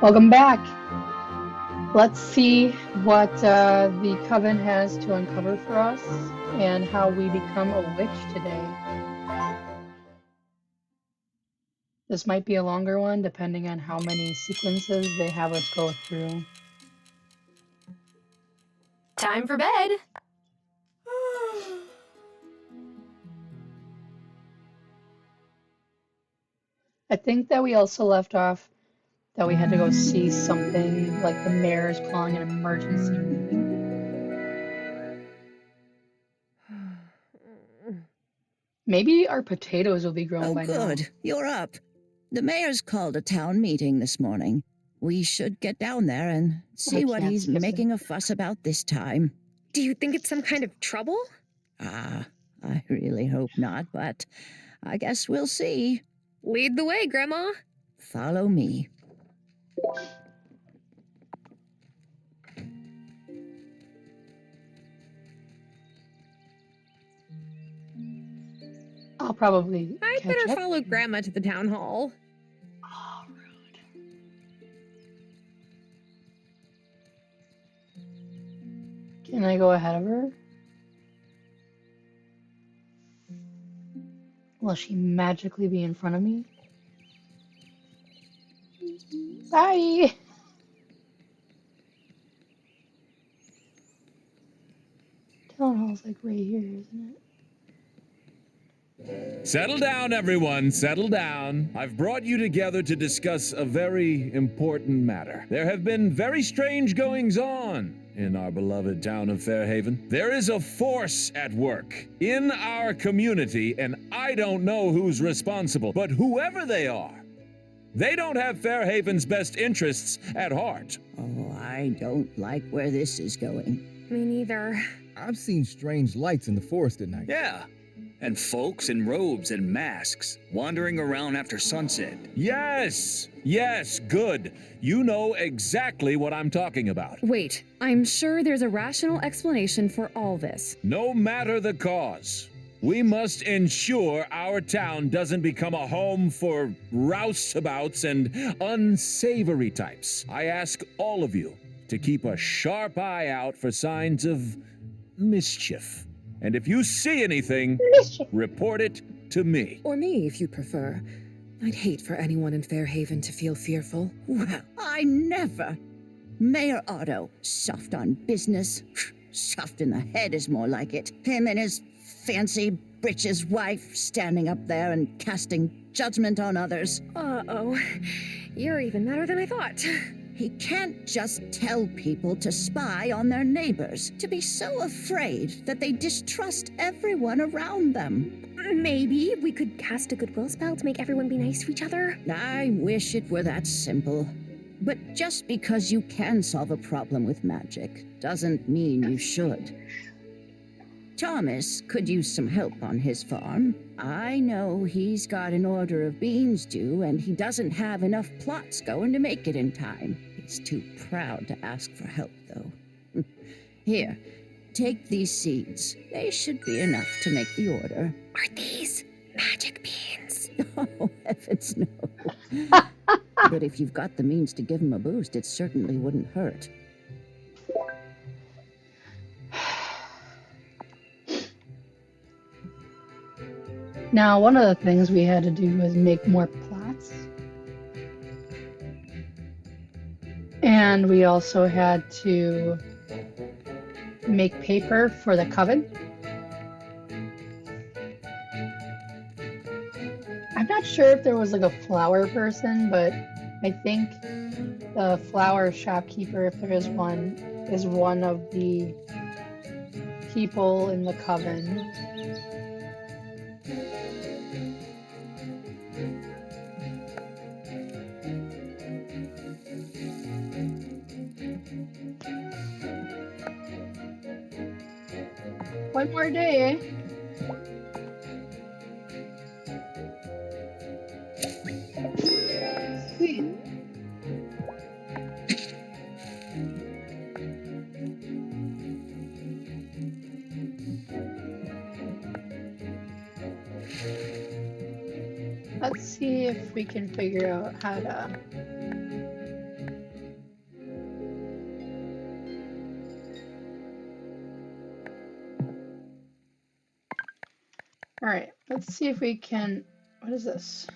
Welcome back. Let's see what the coven has to uncover for us and how we become a witch today. This might be a longer one depending on how many sequences they have us go through. Time for bed. I think that we also left off that we had to go see something like the mayor's calling an emergency meeting. Maybe our potatoes will be grown by now. Oh, good. You're up. The mayor's called a town meeting this morning. We should get down there and see what he's making a fuss about this time. Do you think it's some kind of trouble? I really hope not, but I guess we'll see. Lead the way, Grandma. Follow me. I'll probably I'd catch better up. follow Grandma to the town hall. Oh, rude. Can I go ahead of her? Will she magically be in front of me? Bye! Town hall's like right here, isn't it? Settle down, everyone. Settle down. I've brought you together to discuss a very important matter. There have been very strange goings-on in our beloved town of Fairhaven. There is a force at work in our community, and I don't know who's responsible, but whoever they are, they don't have Fairhaven's best interests at heart. Oh, I don't like where this is going. Me neither. I've seen strange lights in the forest at night. Yeah, and folks in robes and masks wandering around after sunset. Yes, good. You know exactly what I'm talking about. Wait, I'm sure there's a rational explanation for all this. No matter the cause, we must ensure our town doesn't become a home for roustabouts and unsavory types. I ask all of you to keep a sharp eye out for signs of mischief. And if you see anything, report it to me. Or me, if you prefer. I'd hate for anyone in Fairhaven to feel fearful. Well, I never. Mayor Otto, soft on business. Soft in the head is more like it. Him and his fancy britches wife standing up there and casting judgment on others. Uh-oh. You're even madder than I thought. He can't just tell people to spy on their neighbors, to be so afraid that they distrust everyone around them. Maybe we could cast a goodwill spell to make everyone be nice to each other. I wish it were that simple. But just because you can solve a problem with magic doesn't mean you should. Thomas could use some help on his farm. I know he's got an order of beans due, and he doesn't have enough plots going to make it in time. He's too proud to ask for help, though. Here, take these seeds. They should be enough to make the order. Are these magic beans? Oh, heavens no. But if you've got the means to give him a boost, it certainly wouldn't hurt. Now, one of the things we had to do was make more plots. And we also had to make paper for the coven. I'm not sure if there was like a flower person, but I think the flower shopkeeper, if there is one of the people in the coven. One more day, eh? Sweet. Let's see if we can figure out how to All right, let's see if we can. What is this?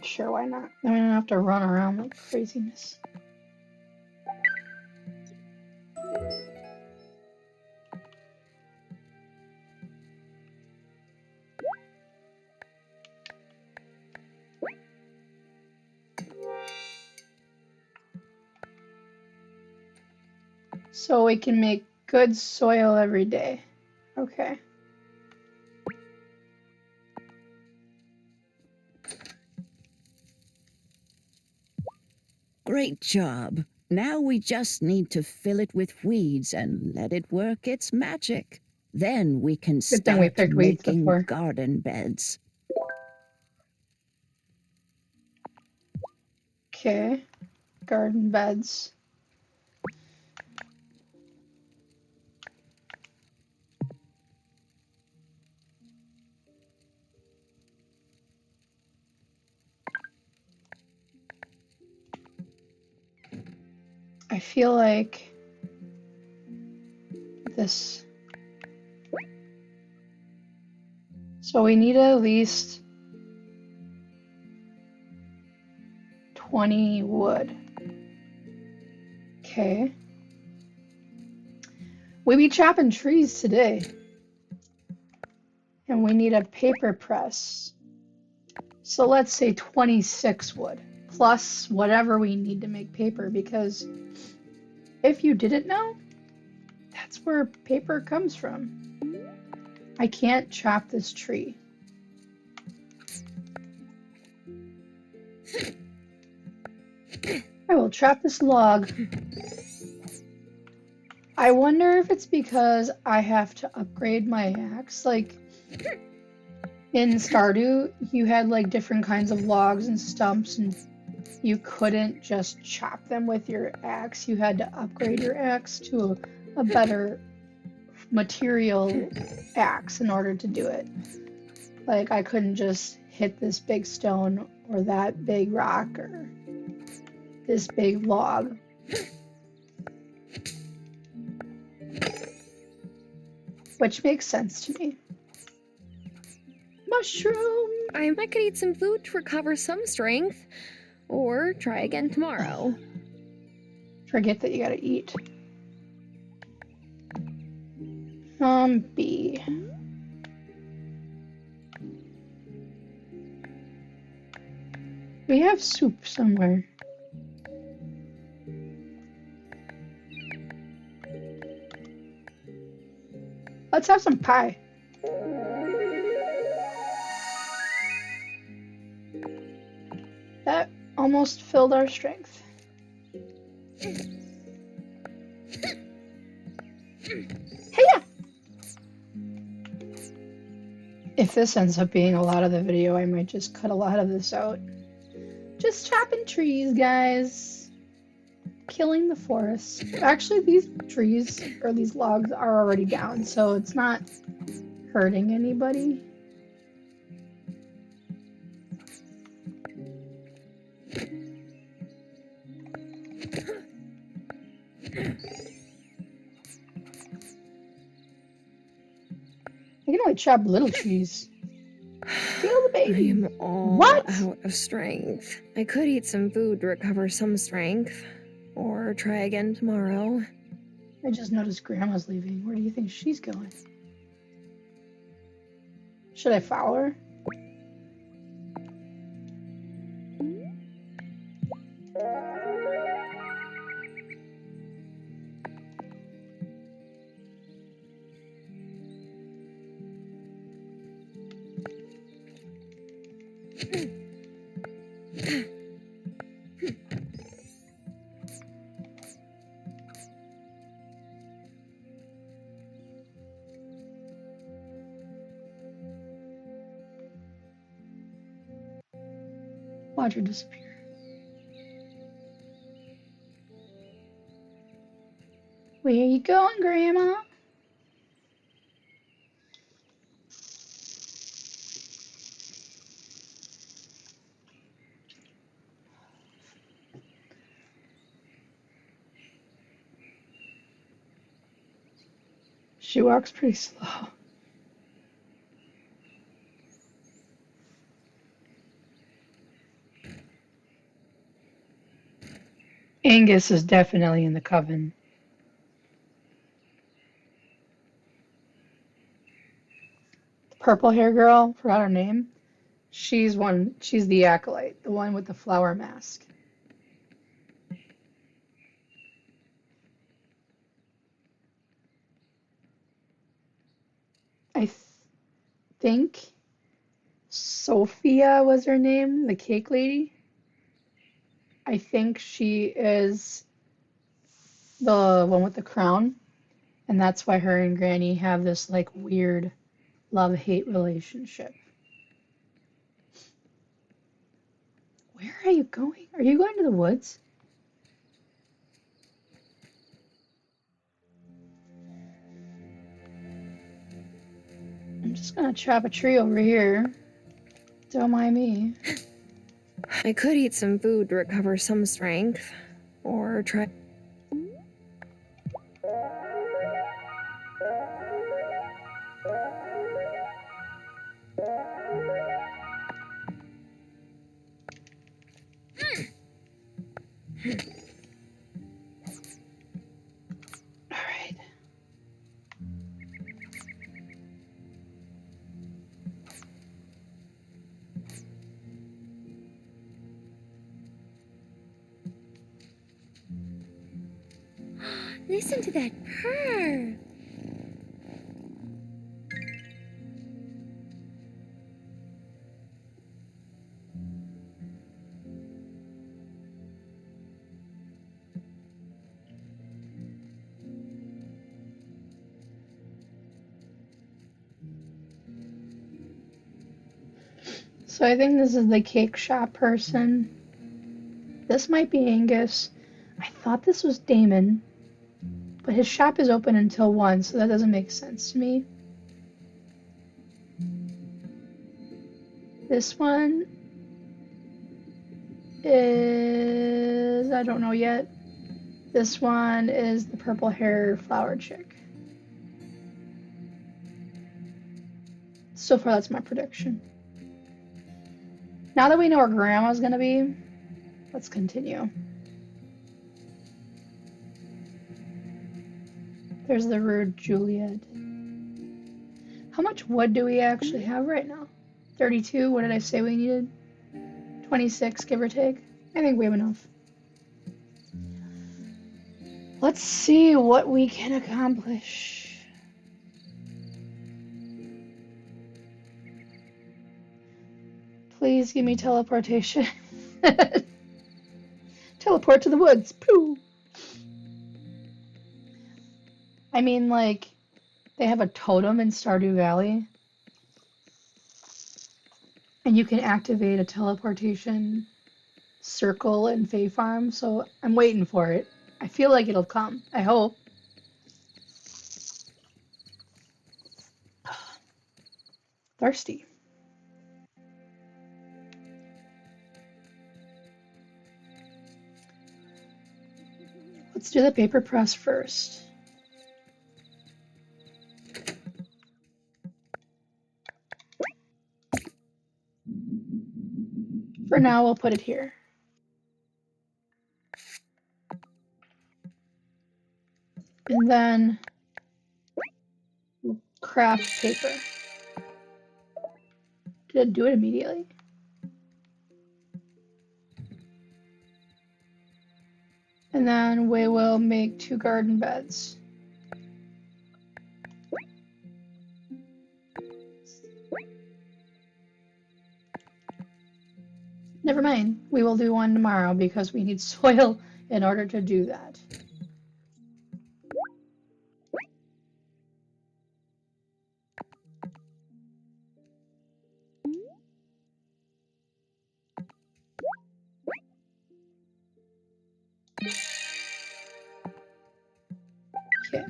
Sure, why not? Then we don't have to run around like craziness. So we can make good soil every day. Okay. Great job. Now we just need to fill it with weeds and let it work its magic. Then we can Good thing we start picked weeds making before. garden beds. Okay. Garden beds. I feel like this. So we need at least 20 wood. Okay. We be chopping trees today. And we need a paper press. So let's say 26 wood. Plus whatever we need to make paper, because if you didn't know, that's where paper comes from. I can't chop this tree. I will chop this log. I wonder if it's because I have to upgrade my axe. Like, in Stardew, you had like different kinds of logs and stumps, and you couldn't just chop them with your axe. You had to upgrade your axe to a better material axe in order to do it. Like, I couldn't just hit this big stone or that big rock or this big log. Which makes sense to me. Mushroom! I could eat some food to recover some strength, or try again tomorrow. Forget that you gotta eat. B. We have soup somewhere. Let's have some pie. That almost filled our strength. Hey-ya! If this ends up being a lot of the video, I might just cut a lot of this out. Just chopping trees, guys. Killing the forest. Actually, these trees, or these logs, are already down, so it's not hurting anybody. I can only chop little trees. Kill the baby. I am all What? out of strength. I could eat some food to recover some strength, or try again tomorrow. I just noticed Grandma's leaving. Where do you think she's going? Should I follow her? Watch her disappear. Where you going, Grandma? She walks pretty slow. Angus is definitely in the coven. Purple hair girl, forgot her name. She's the acolyte, the one with the flower mask. I think Sophia was her name, the cake lady. I think she is the one with the crown, and that's why her and Granny have this like weird love-hate relationship. Where are you going? Are you going to the woods? I'm just gonna chop a tree over here. Don't mind me. I could eat some food to recover some strength, or try. All right. Listen to that purr. So I think this is the cake shop person. This might be Angus. I thought this was Damon, but his shop is open until 1, so that doesn't make sense to me. This one is, I don't know yet. This one is the purple hair flower chick. So far, that's my prediction. Now that we know where Grandma's gonna be, let's continue. There's the rude Juliet. How much wood do we actually have right now? 32? What did I say we needed? 26, give or take. I think we have enough. Let's see what we can accomplish. Please give me teleportation. Teleport to the woods. Pooh. I mean, like, they have a totem in Stardew Valley. And you can activate a teleportation circle in Fae Farm, so I'm waiting for it. I feel like it'll come. I hope. Thirsty. Let's do the paper press first. For now, we'll put it here. And then we'll craft paper. Did it do it immediately? And then we will make 2 garden beds. Never mind, we will do one tomorrow because we need soil in order to do that. Okay.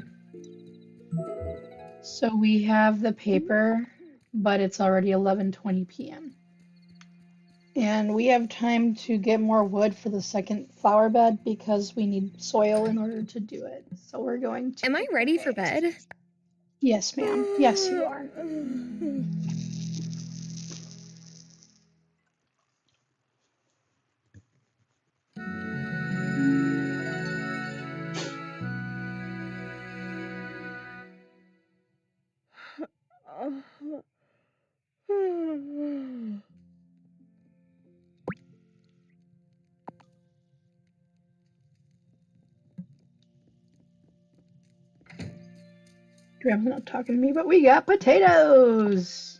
So we have the paper, but it's already 11:20 p.m. And we have time to get more wood for the second flower bed because we need soil in order to do it. So we're going to. Am I ready for bed? Yes, ma'am. Yes, you are. Grandma's not talking to me, but we got potatoes.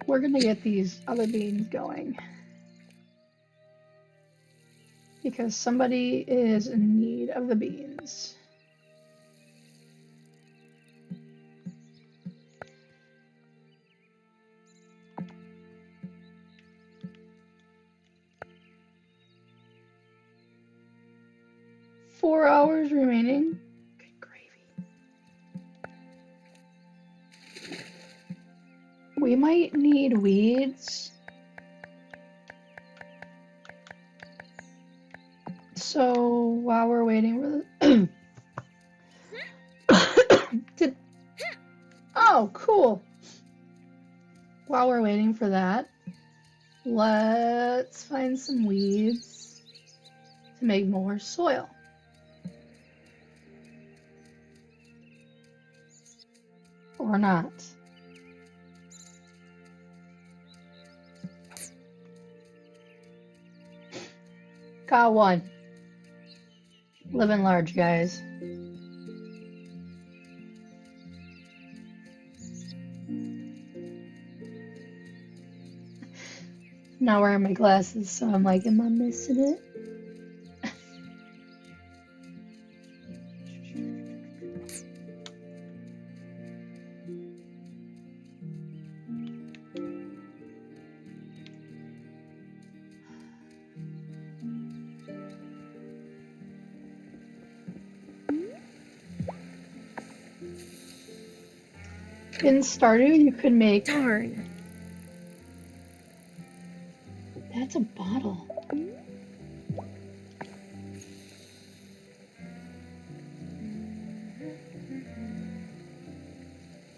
We're gonna get these other beans going because somebody is in need of the beans. Four hours remaining. Good gravy. We might need weeds. So while we're waiting for the oh, cool. While we're waiting for that, let's find some weeds to make more soil. Or not. Got one. Living large, guys. Not wearing my glasses, so I'm like, am I missing it? In Stardew, you could make. Darn. That's a bottle.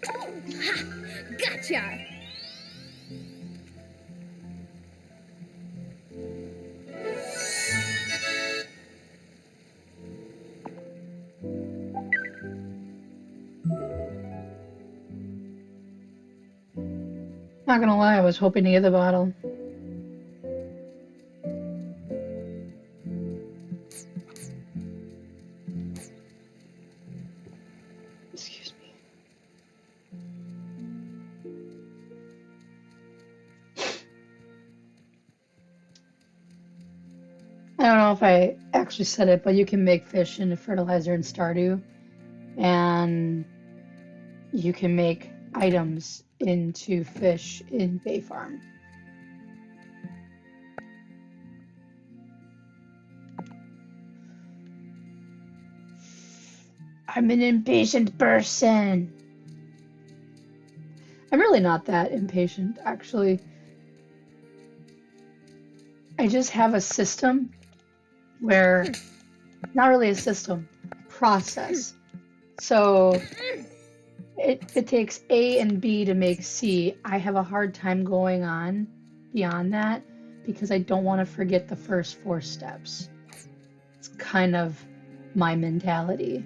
Ha! Gotcha! Not gonna lie, I was hoping to get the bottle. Excuse me. I don't know if I actually said it, but you can make fish into fertilizer in Stardew, and you can make items into fish in Bay Farm. I'm an impatient person. I'm really not that impatient, actually. I just have a system where, not really a system, process. So it takes A and B to make C. I have a hard time going on beyond that because I don't want to forget the first four steps. It's kind of my mentality.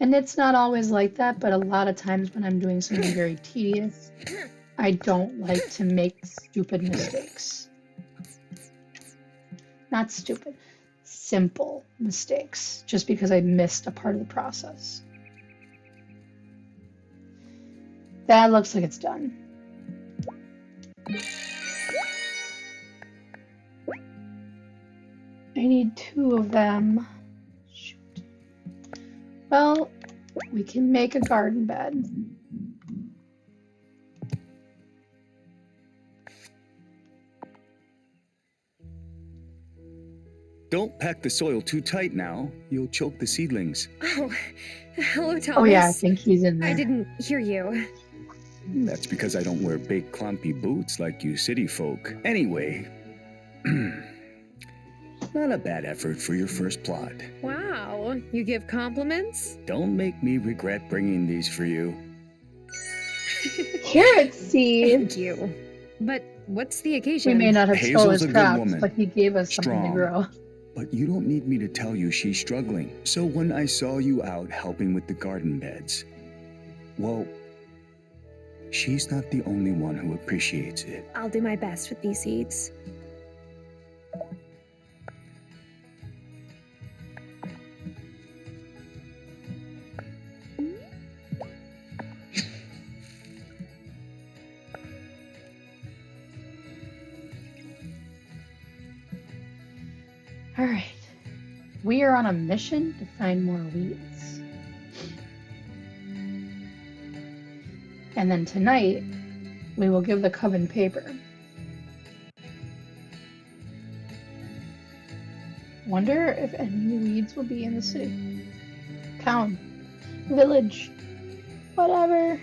And it's not always like that, but a lot of times when I'm doing something very tedious, I don't like to make stupid mistakes. Not stupid, simple mistakes, just because I missed a part of the process. That looks like it's done. I need 2 of them. Shoot. Well, we can make a garden bed. Don't pack the soil too tight now. You'll choke the seedlings. Oh, hello, Thomas. Oh yeah, I think he's in there. I didn't hear you. That's because I don't wear big clumpy boots like you city folk. Anyway, Not a bad effort for your first plot. Wow, you give compliments? Don't make me regret bringing these for you. Carrot seeds! Thank you. But what's the We occasion? may not have stole Hazel's his a good crops, woman. but he gave us something to Strong. grow. But you don't need me to tell you she's struggling. So when I saw you out helping with the garden beds, well, she's not the only one who appreciates it. I'll do my best with these seeds. Alright. We are on a mission to find more weeds. And then tonight, we will give the coven paper. Wonder if any weeds will be in the city. Town. Village. Whatever.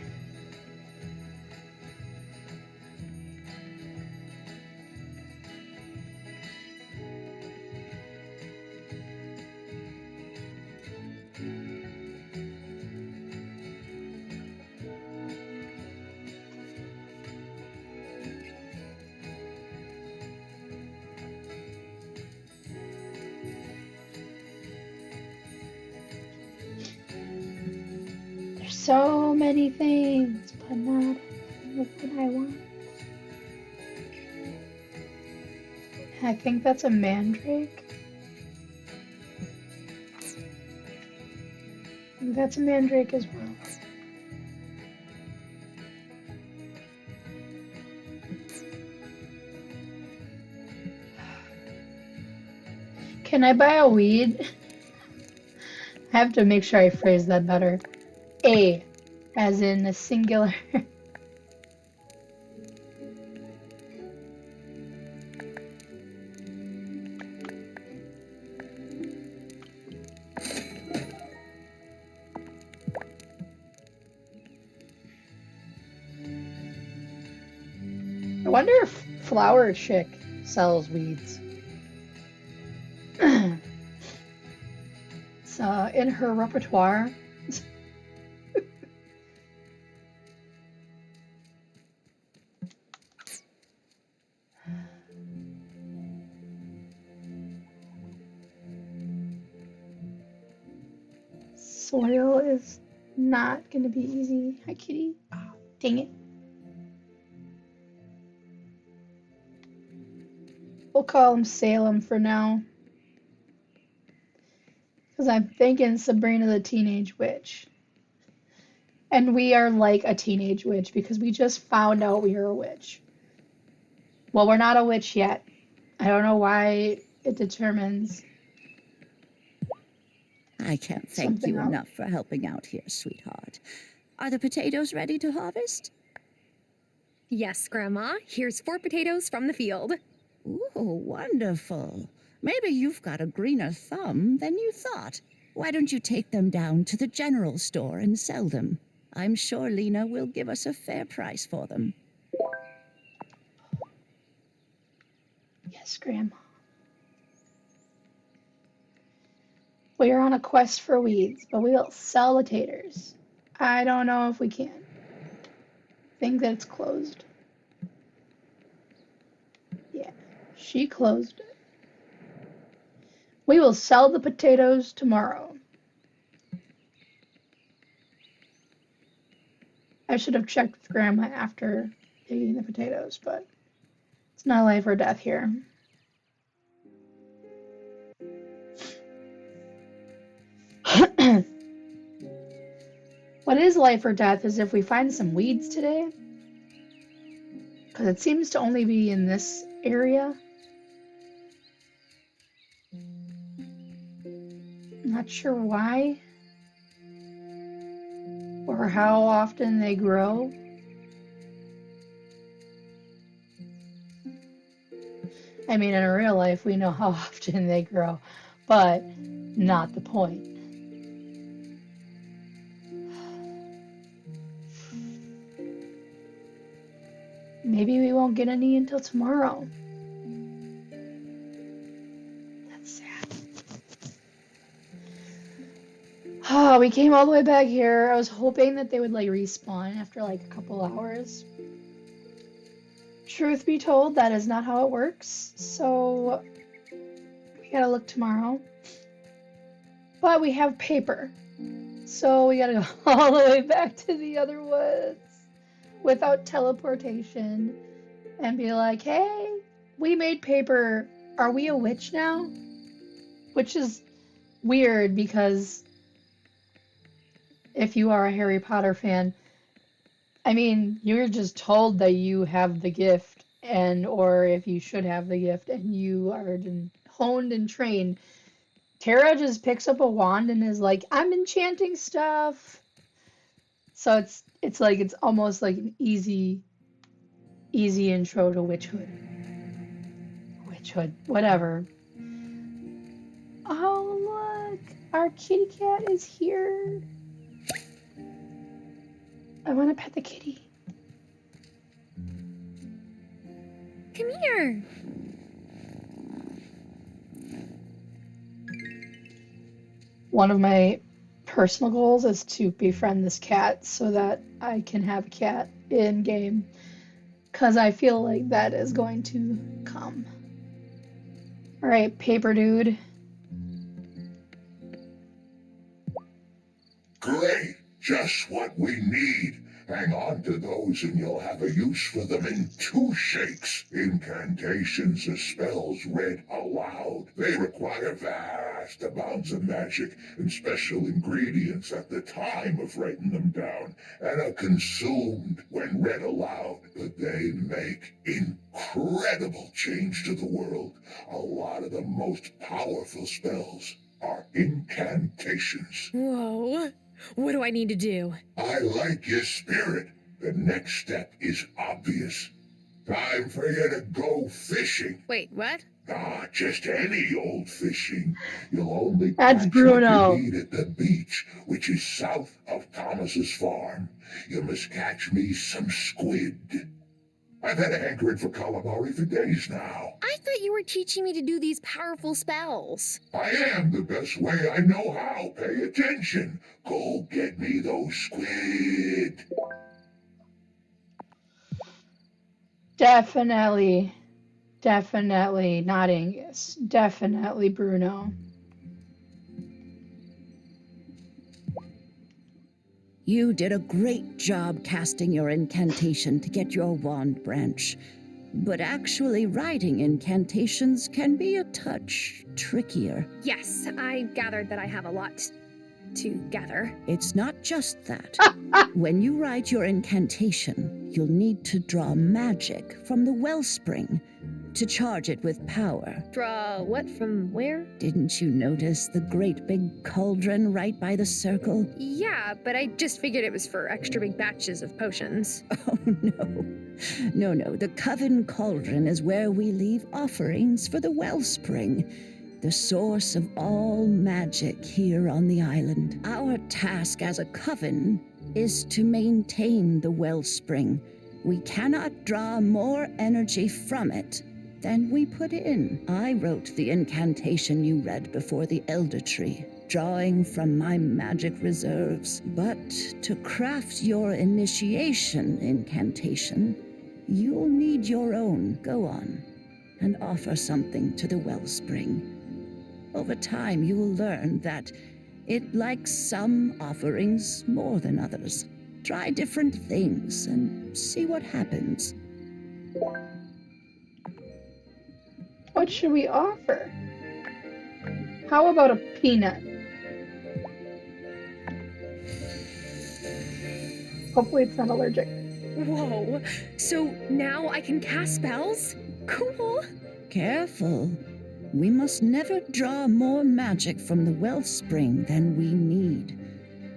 There's so many things, but not what I want. I think that's a mandrake. I think that's a mandrake as well. Can I buy a weed? I have to make sure I phrase that better. A, as in a singular. I wonder if Flower Chick sells weeds. It's in her repertoire. Soil is not gonna be easy. Hi, kitty. Oh, dang it. We'll call him Salem for now. Because I'm thinking Sabrina the Teenage Witch. And we are like a teenage witch because we just found out we are a witch. Well, we're not a witch yet. I don't know why it determines. I can't thank Something you else. enough for helping out here, sweetheart. Are the potatoes ready to harvest? Yes, Grandma. Here's 4 potatoes from the field. Ooh, wonderful. Maybe you've got a greener thumb than you thought. Why don't you take them down to the general store and sell them? I'm sure Lena will give us a fair price for them. Yes, Grandma. We are on a quest for weeds, but we'll sell the taters. I don't know if we can. Think that it's closed. Yeah, she closed it. We will sell the potatoes tomorrow. I should have checked with Grandma after digging the potatoes, but it's not life or death here. What is life or death is if we find some weeds today. Because it seems to only be in this area. Not sure why. Or how often they grow. I mean, in real life, we know how often they grow, but not the point. Maybe we won't get any until tomorrow. That Oh, we came all the way back here. I was hoping that they would like respawn after like a couple hours. Truth be told, that is not how it works. So we gotta look tomorrow. But we have paper. So we gotta go all the way back to the other woods without teleportation and be like, hey, we made paper. Are we a witch now? Which is weird because if you are a Harry Potter fan, I mean, you're just told that you have the gift and or if you should have the gift and you are honed and trained. Tara just picks up a wand and is like, I'm enchanting stuff. So it's like it's almost like an easy intro to witchhood. Witchhood, whatever. Oh look, our kitty cat is here. I want to pet the kitty. Come here. One of my personal goals is to befriend this cat so that I can have a cat in game. Because I feel like that is going to come. Alright, paper dude. Great, just what we need. Hang on to those and you'll have a use for them in 2 shakes. Incantations are spells read aloud. They require vast amounts of magic and special ingredients at the time of writing them down, and are consumed when read aloud. But they make incredible change to the world. A lot of the most powerful spells are incantations. Whoa. What do I need to do? I like your spirit. The next step is obvious. Time for you to go fishing. Wait, what? Just any old fishing. You'll only That's catch Bruno. what you need at the beach, which is south of Thomas's farm. You must catch me some squid. I've had a hankering for calamari for days now. I thought you were teaching me to do these powerful spells. I am the best way I know how. Pay attention. Go get me those squid. Definitely not Angus. Definitely Bruno. You did a great job casting your incantation to get your wand branch. But actually writing incantations can be a touch trickier. Yes, I gathered that I have a lot to gather. It's not just that. When you write your incantation, you'll need to draw magic from the wellspring to charge it with power. Draw what from where? Didn't you notice the great big cauldron right by the circle? Yeah, but I just figured it was for extra big batches of potions. Oh, no. No. The Coven Cauldron is where we leave offerings for the wellspring, the source of all magic here on the island. Our task as a coven is to maintain the wellspring. We cannot draw more energy from it than we put in. I wrote the incantation you read before the Elder Tree, drawing from my magic reserves. But to craft your initiation incantation, you'll need your own. Go on and offer something to the wellspring. Over time, you will learn that it likes some offerings more than others. Try different things and see what happens. What should we offer? How about a peanut? Hopefully it's not allergic. Whoa, so now I can cast spells? Cool. Careful. We must never draw more magic from the wellspring than we need.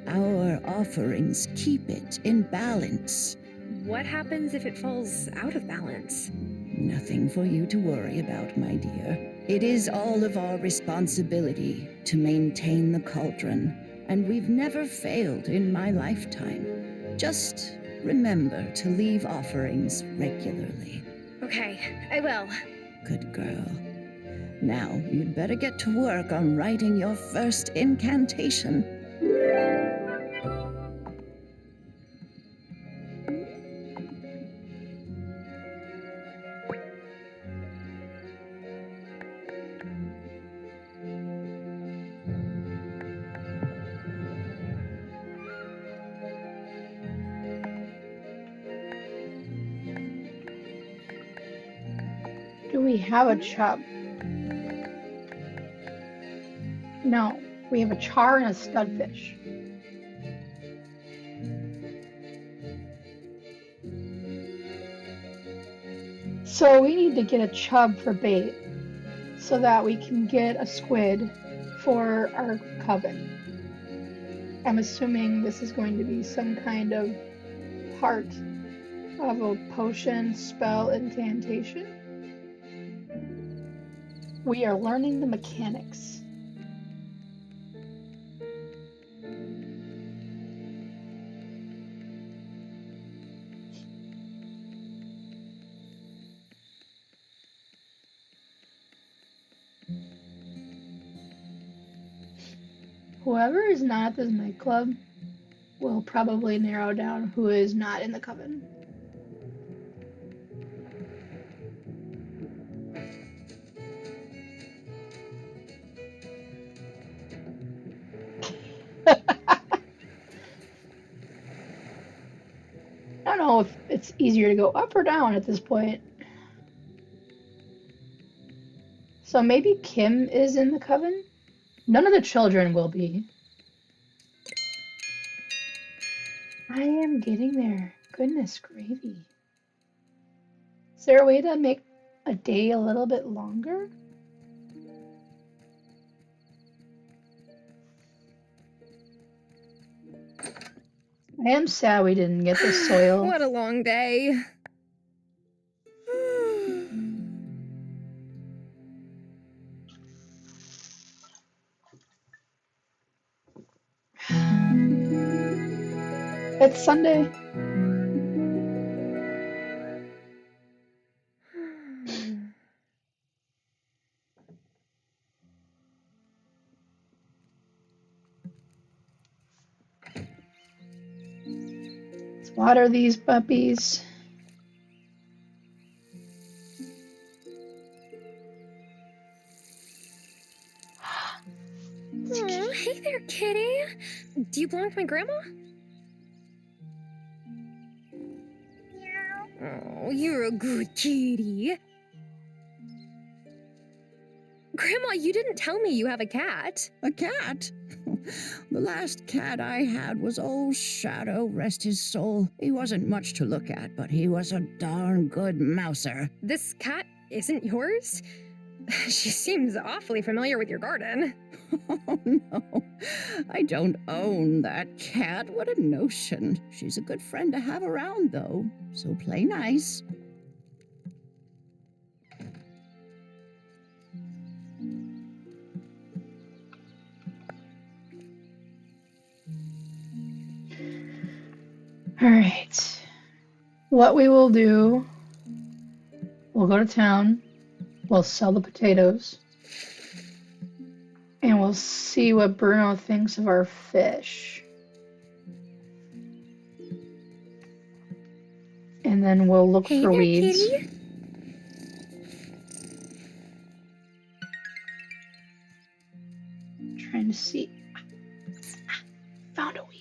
Our offerings keep it in balance. What happens if it falls out of balance? Nothing for you to worry about, my dear. It is all of our responsibility to maintain the cauldron, and we've never failed in my lifetime. Just remember to leave offerings regularly. Okay, I will. Good girl. Now, you'd better get to work on writing your first incantation. we have a chub. No, we have a char and a studfish. So we need to get a chub for bait so that we can get a squid for our coven. I'm assuming this is going to be some kind of part of a potion, spell, incantation. We are learning the mechanics. Whoever is not at this nightclub will probably narrow down who is not in the coven. I don't know if it's easier to go up or down at this point. So maybe Kim is in the coven? None of the children will be. I am getting there. Goodness gravy. Is there a way to make a day a little bit longer? I am sad we didn't get the soil. What a long day. It's Sunday. Let's water these puppies. Oh, hey there, kitty. Do you belong to my grandma? Oh, you're a good kitty. Grandma, you didn't tell me you have a cat. A cat? The last cat I had was old Shadow, rest his soul. He wasn't much to look at, but he was a darn good mouser. This cat isn't yours? She seems awfully familiar with your garden. Oh, no. I don't own that cat. What a notion. She's a good friend to have around, though, so play nice. All right. What we will do, we'll go to town, we'll sell the potatoes, and we'll see what Bruno thinks of our fish. And then we'll look Hey for there, weeds. kitty. Trying to see. Found a weed.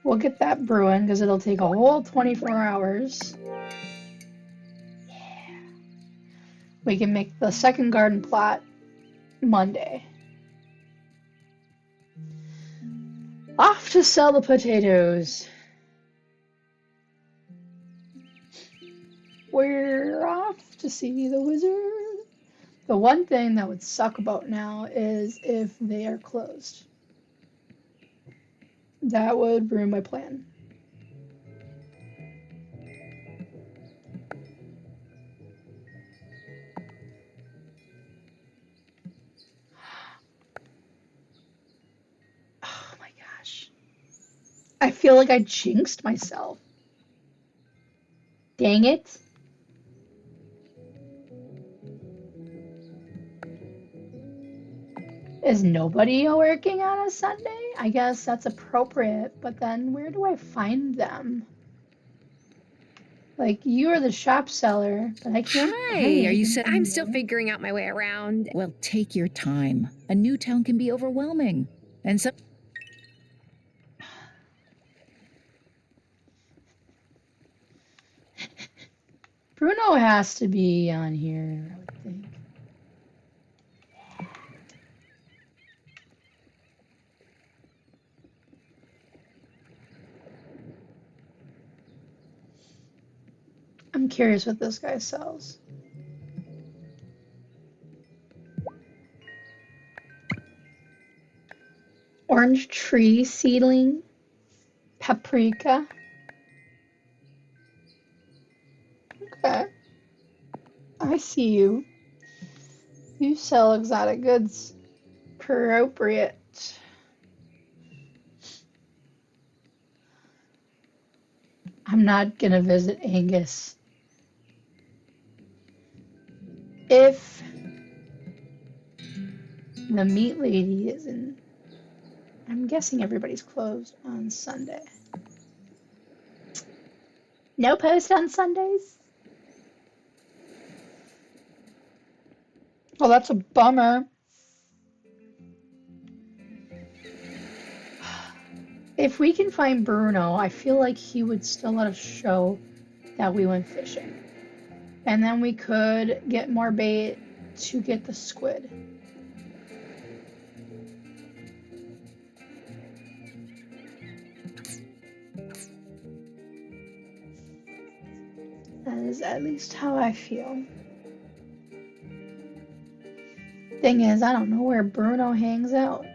We'll get that brewing because it'll take a whole 24 hours. Yeah. We can make the second garden plot Monday. Off to sell the potatoes. We're off to see the wizard. The one thing that would suck about now is if they are closed. That would ruin my plan. Oh my gosh. I feel like I jinxed myself. Dang it. Is nobody working on a Sunday? I guess that's appropriate, but then where do I find them? Like, you are the shop seller, but I can't Hi, buy are you anything from I'm still you. figuring out my way around. Well, take your time. A new town can be overwhelming. And some. Bruno has to be on here, I would think. I'm curious what this guy sells. Orange tree seedling, paprika. Okay, I see you. You sell exotic goods. Appropriate. I'm not gonna visit Angus. If the meat lady is in, I'm guessing everybody's closed on Sunday. No post on Sundays? Well, that's a bummer. If we can find Bruno, I feel like he would still let us show that we went fishing. And then we could get more bait to get the squid. That is at least how I feel. Thing is, I don't know where Bruno hangs out.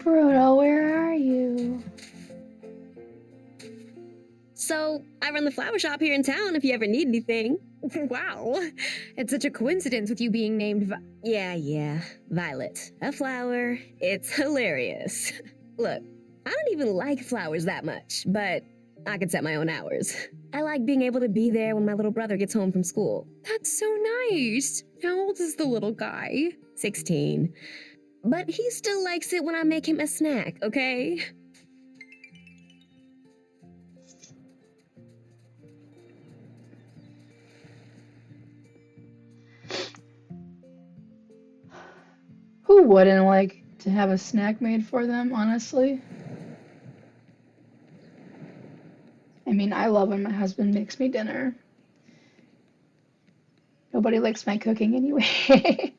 Bruno, where are you? So, I run the flower shop here in town if you ever need anything. Wow. It's such a coincidence with you being named Yeah. Violet. A flower. It's hilarious. Look, I don't even like flowers that much, but I can set my own hours. I like being able to be there when my little brother gets home from school. That's so nice. How old is the little guy? 16. But he still likes it when I make him a snack, okay? Who wouldn't like to have a snack made for them, honestly? I mean, I love when my husband makes me dinner. Nobody likes my cooking anyway.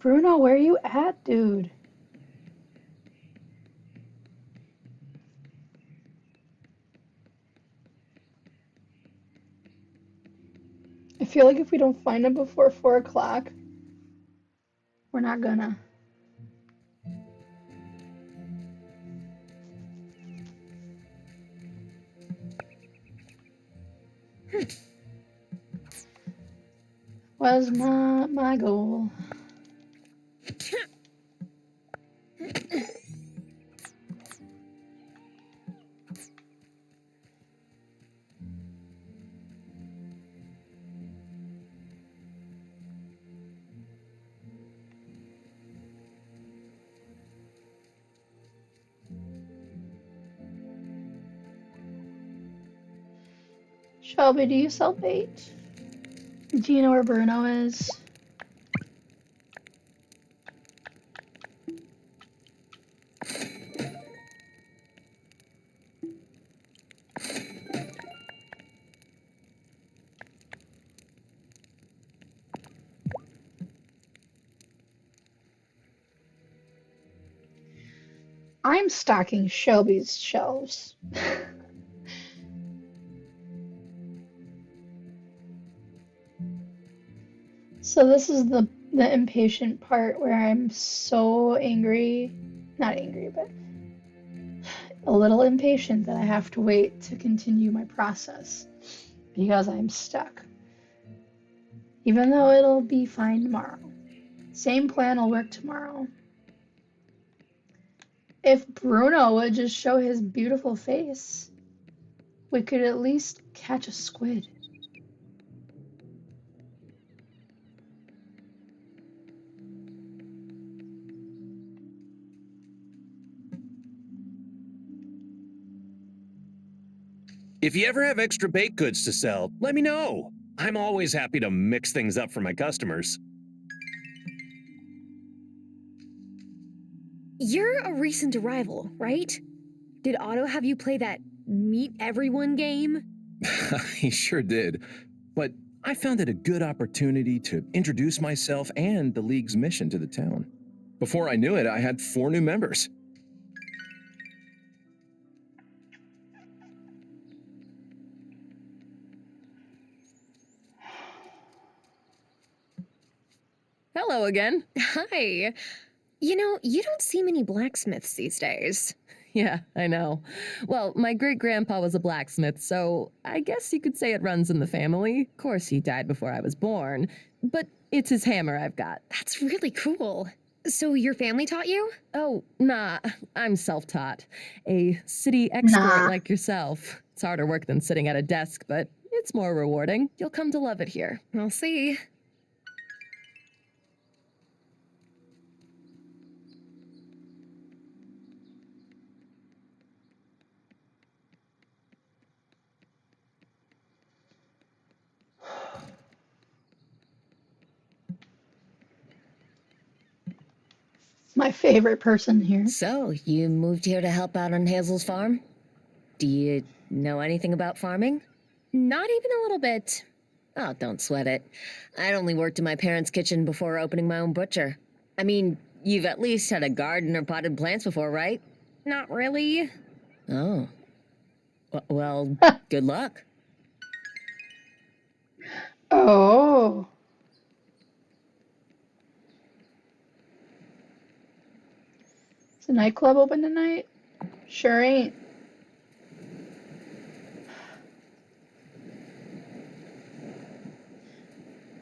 Bruno, where you at, dude? I feel like if we don't find him before 4 o'clock, we're not gonna. Was my goal. Shelby, do you sell bait? Do you know where Bruno is? I'm stocking Shelby's shelves. So this is the impatient part where I'm so angry, not angry, but a little impatient that I have to wait to continue my process because I'm stuck. Even though it'll be fine tomorrow. Same plan will work tomorrow. If Bruno would just show his beautiful face, we could at least catch a squid. If you ever have extra baked goods to sell, let me know. I'm always happy to mix things up for my customers. You're a recent arrival, right? Did Otto have you play that meet everyone game? He sure did. But I found it a good opportunity to introduce myself and the League's mission to the town. Before I knew it, I had 4 new members. Hello again. Hi. You know, you don't see many blacksmiths these days. Yeah, I know. Well, my great-grandpa was a blacksmith, so I guess you could say it runs in the family. Of course, he died before I was born, but it's his hammer I've got. That's really cool. So your family taught you? Oh, nah, I'm self-taught. A city expert Nah. like yourself. It's harder work than sitting at a desk, but it's more rewarding. You'll come to love it here. I'll see. My favorite person here. So, you moved here to help out on Hazel's farm? Do you know anything about farming? Not even a little bit. Oh, don't sweat it. I'd only worked in my parents' kitchen before opening my own butcher. I mean, you've at least had a garden or potted plants before, right? Not really. Oh. Well, good luck. Oh. Is the nightclub open tonight? Sure ain't.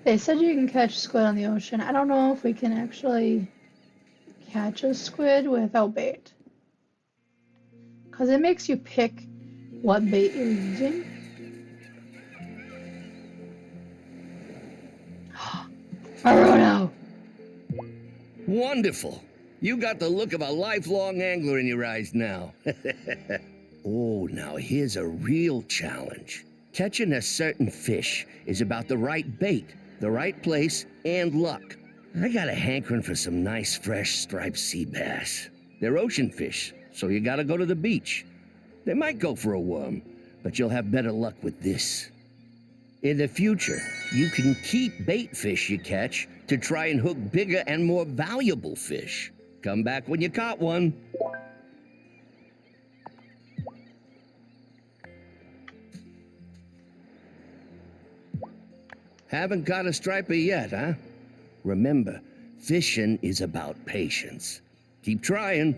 They said you can catch squid on the ocean. I don't know if we can actually catch a squid without bait. Because it makes you pick what bait you're using. Arono! Wonderful. You got the look of a lifelong angler in your eyes now. Oh, now here's a real challenge. Catching a certain fish is about the right bait, the right place, and luck. I got a hankering for some nice, fresh striped sea bass. They're ocean fish, so you gotta go to the beach. They might go for a worm, but you'll have better luck with this. In the future, you can keep bait fish you catch to try and hook bigger and more valuable fish. Come back when you caught one. Haven't caught a striper yet, huh? Remember, fishing is about patience. Keep trying.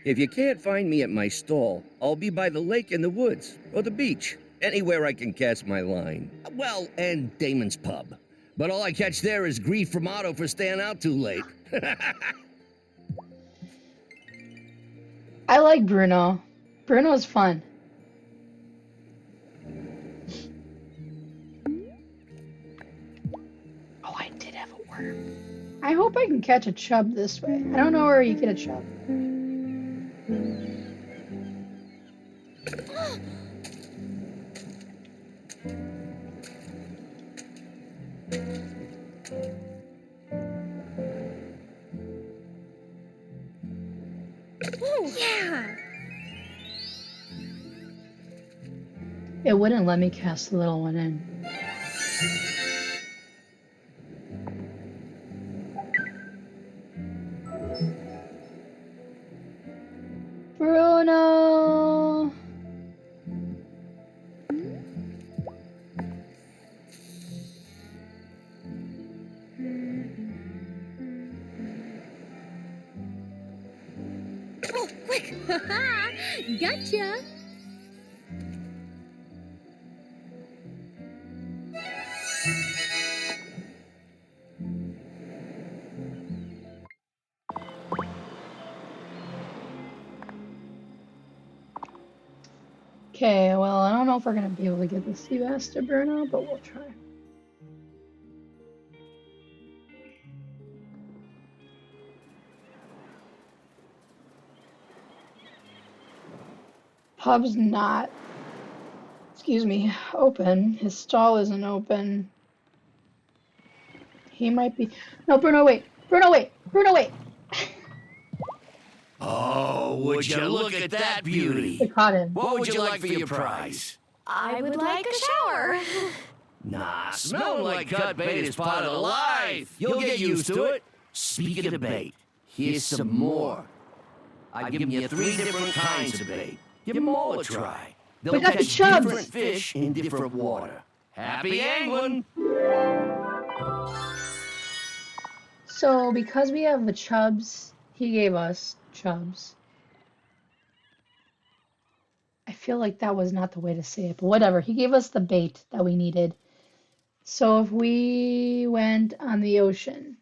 If you can't find me at my stall, I'll be by the lake in the woods, or the beach, anywhere I can cast my line. Well, and Damon's pub. But all I catch there is grief from Otto for staying out too late. I like Bruno. Bruno's fun. Oh, I did have a worm. I hope I can catch a chub this way. I don't know where you get a chub. Oh, yeah! It wouldn't let me cast the little one in. Bruno! Oh, quick! Gotcha! Okay, well, I don't know if we're gonna be able to get the sea bass to Bruno, but we'll try. Pub's not excuse me, open. His stall isn't open. He might be. No, Bruno, wait. Bruno, wait. Bruno, wait. Oh, would you look at that beauty? We caught him. What would you like for your prize? I would like a shower. Nah, smelling like cut bait is part of life. You'll get used to it. Speaking of bait, here's some more. I've given you 3 different kinds of bait. Give them all a try. They'll got the catch chubs. different fish in different water. Happy angling! So, because we have the chubs, he gave us chubs. I feel like that was not the way to say it, but whatever. He gave us the bait that we needed. So if we went on the ocean,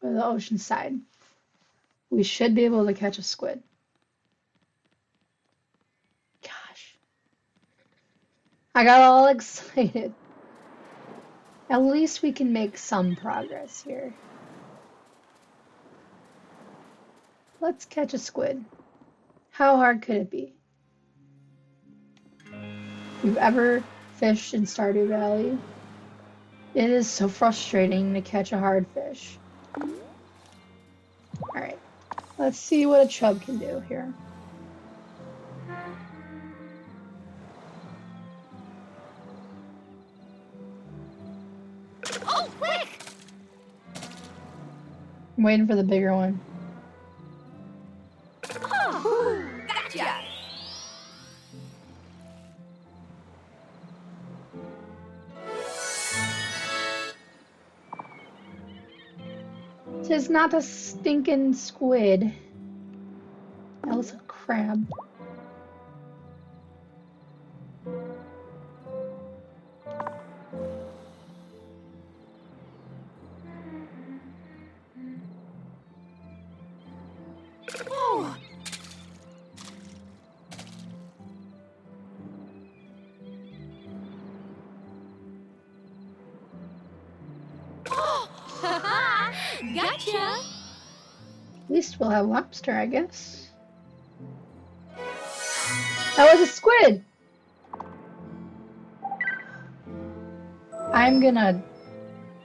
or the ocean side, we should be able to catch a squid. Gosh. I got all excited. At least we can make some progress here. Let's catch a squid. How hard could it be? If you've ever fished in Stardew Valley, it is so frustrating to catch a hard fish. Alright, let's see what a chub can do here. Oh, quick! I'm waiting for the bigger one. Oh, gotcha! Tis not a stinking squid. That was a crab. Oh. Oh. Gotcha! At least we'll have lobster, I guess. That was a squid! I'm gonna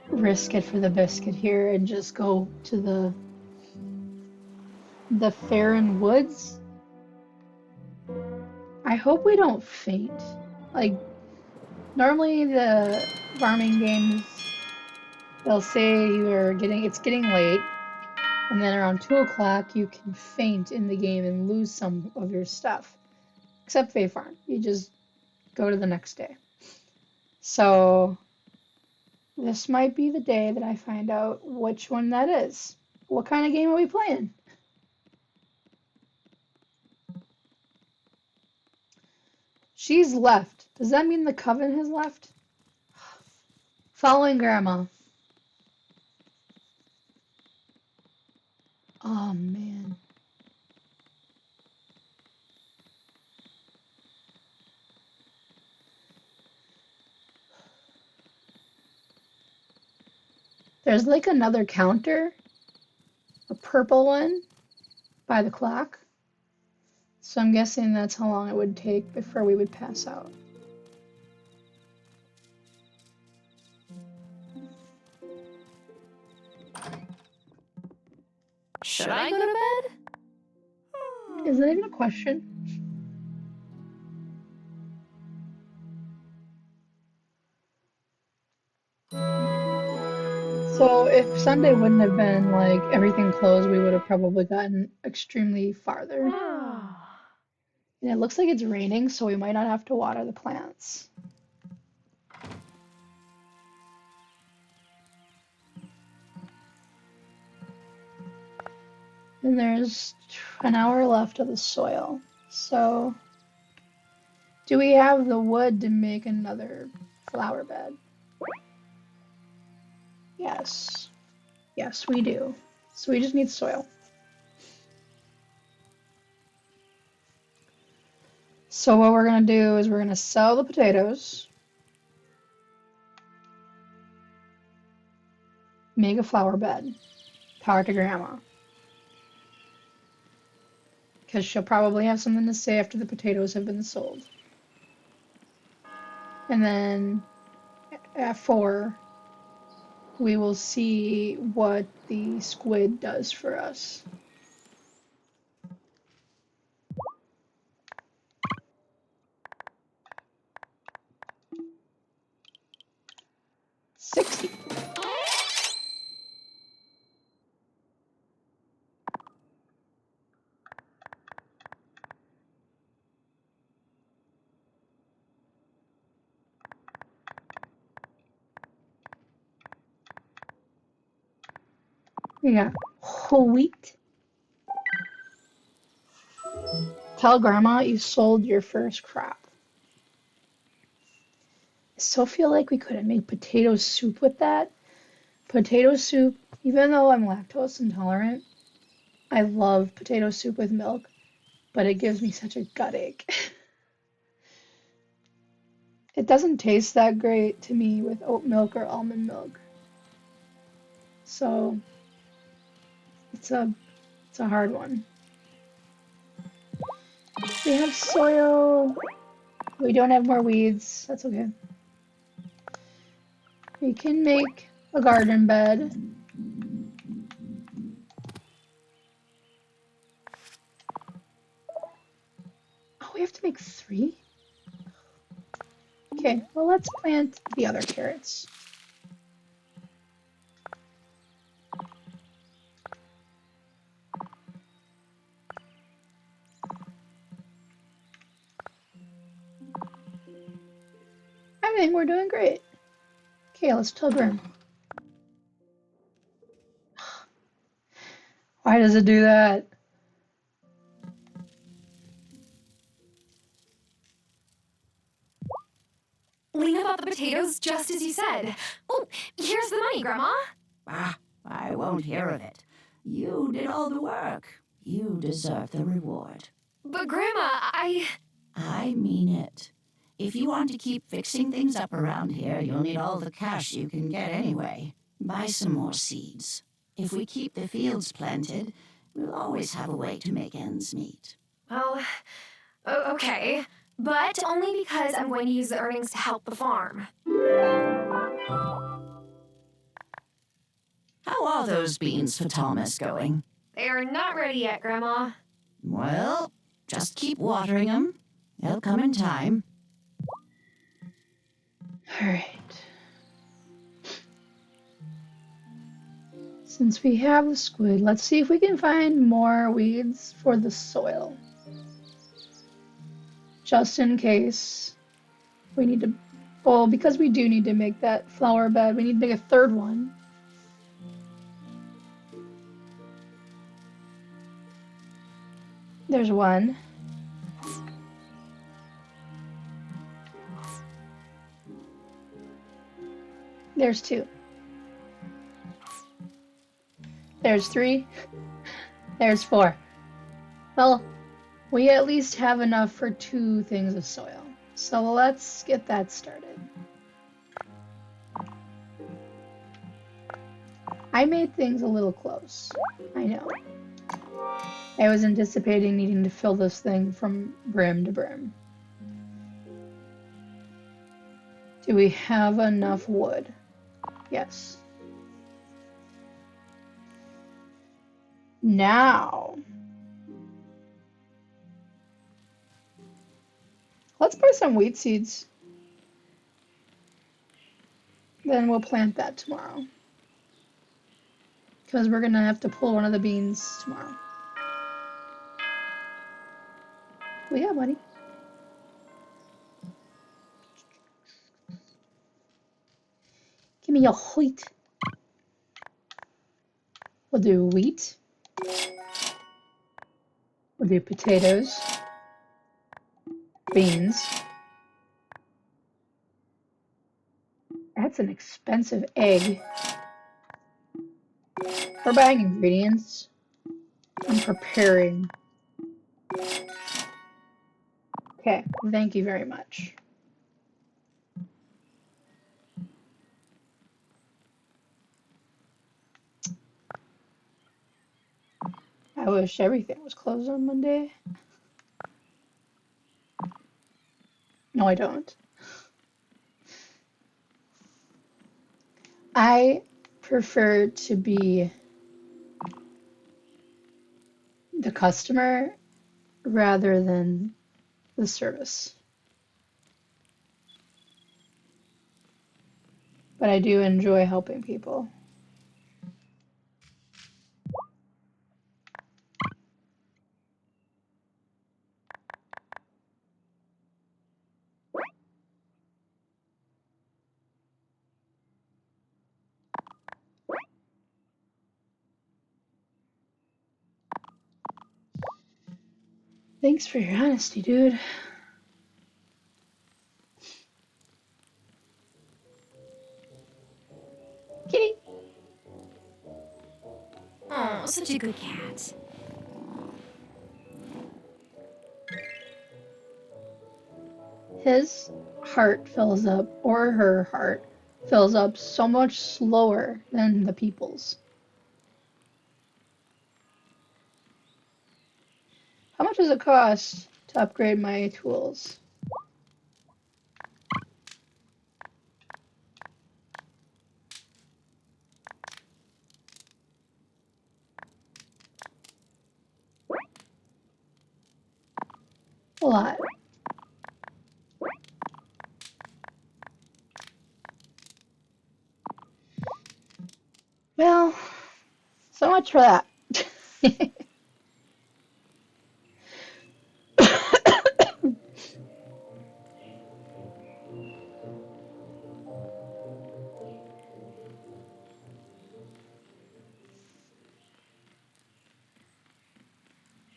risk it for the biscuit here and just go to the Farron Woods. I hope we don't faint. Like, normally the farming games, they'll say it's getting late, and then around 2 o'clock you can faint in the game and lose some of your stuff. Except Fae Farm, you just go to the next day. So this might be the day that I find out which one that is. What kind of game are we playing? She's left. Does that mean the coven has left? Following Grandma. Oh, man. There's like another counter, a purple one, by the clock. So I'm guessing that's how long it would take before we would pass out. Should I go to bed? Is that even a question? So if Sunday wouldn't have been like everything closed, we would have probably gotten extremely farther. And it looks like it's raining, so we might not have to water the plants. And there's an hour left of the soil. So, do we have the wood to make another flower bed? Yes. Yes, we do. So we just need soil. So what we're going to do is we're going to sell the potatoes, make a flower bed, power to Grandma. Because she'll probably have something to say after the potatoes have been sold. And then at 4, we will see what the squid does for us. $60. We got whole wheat. Tell Grandma you sold your first crop. I still feel like we couldn't make potato soup with that. Potato soup, even though I'm lactose intolerant, I love potato soup with milk, but it gives me such a gut ache. It doesn't taste that great to me with oat milk or almond milk. So it's a hard one. We have soil. We don't have more weeds. That's okay. We can make a garden bed. Oh, we have to make 3? Okay, well, let's plant the other carrots. I think we're doing great. Okay, let's tell Grim. Why does it do that? Lena bought the potatoes just as you said. Oh, here's the money, Grandma. Ah, I won't hear of it. You did all the work. You deserve the reward. But Grandma, I mean it. If you want to keep fixing things up around here, you'll need all the cash you can get anyway. Buy some more seeds. If we keep the fields planted, we'll always have a way to make ends meet. Well, okay. But only because I'm going to use the earnings to help the farm. How are those beans for Thomas going? They are not ready yet, Grandma. Well, just keep watering them. They'll come in time. All right. Since we have the squid, let's see if we can find more weeds for the soil. Just in case we need to, well, because we do need to make that flower bed, we need to make a 3rd one. There's 1. There's 2. There's 3. There's 4. Well, we at least have enough for 2 things of soil. So let's get that started. I made things a little close. I know. I was anticipating needing to fill this thing from brim to brim. Do we have enough wood? Yes. Now, let's buy some wheat seeds. Then we'll plant that tomorrow. Because we're going to have to pull one of the beans tomorrow. Well, yeah, buddy. Give me your wheat. We'll do wheat. We'll do potatoes. Beans. That's an expensive egg. We're buying ingredients. I'm preparing. Okay, thank you very much. I wish everything was closed on Monday. No, I don't. I prefer to be the customer rather than the service. But I do enjoy helping people. Thanks for your honesty, dude. Kitty. Oh, such a good cat. His heart fills up, or her heart fills up so much slower than the people's. How much does it cost to upgrade my tools? A lot. Well, so much for that.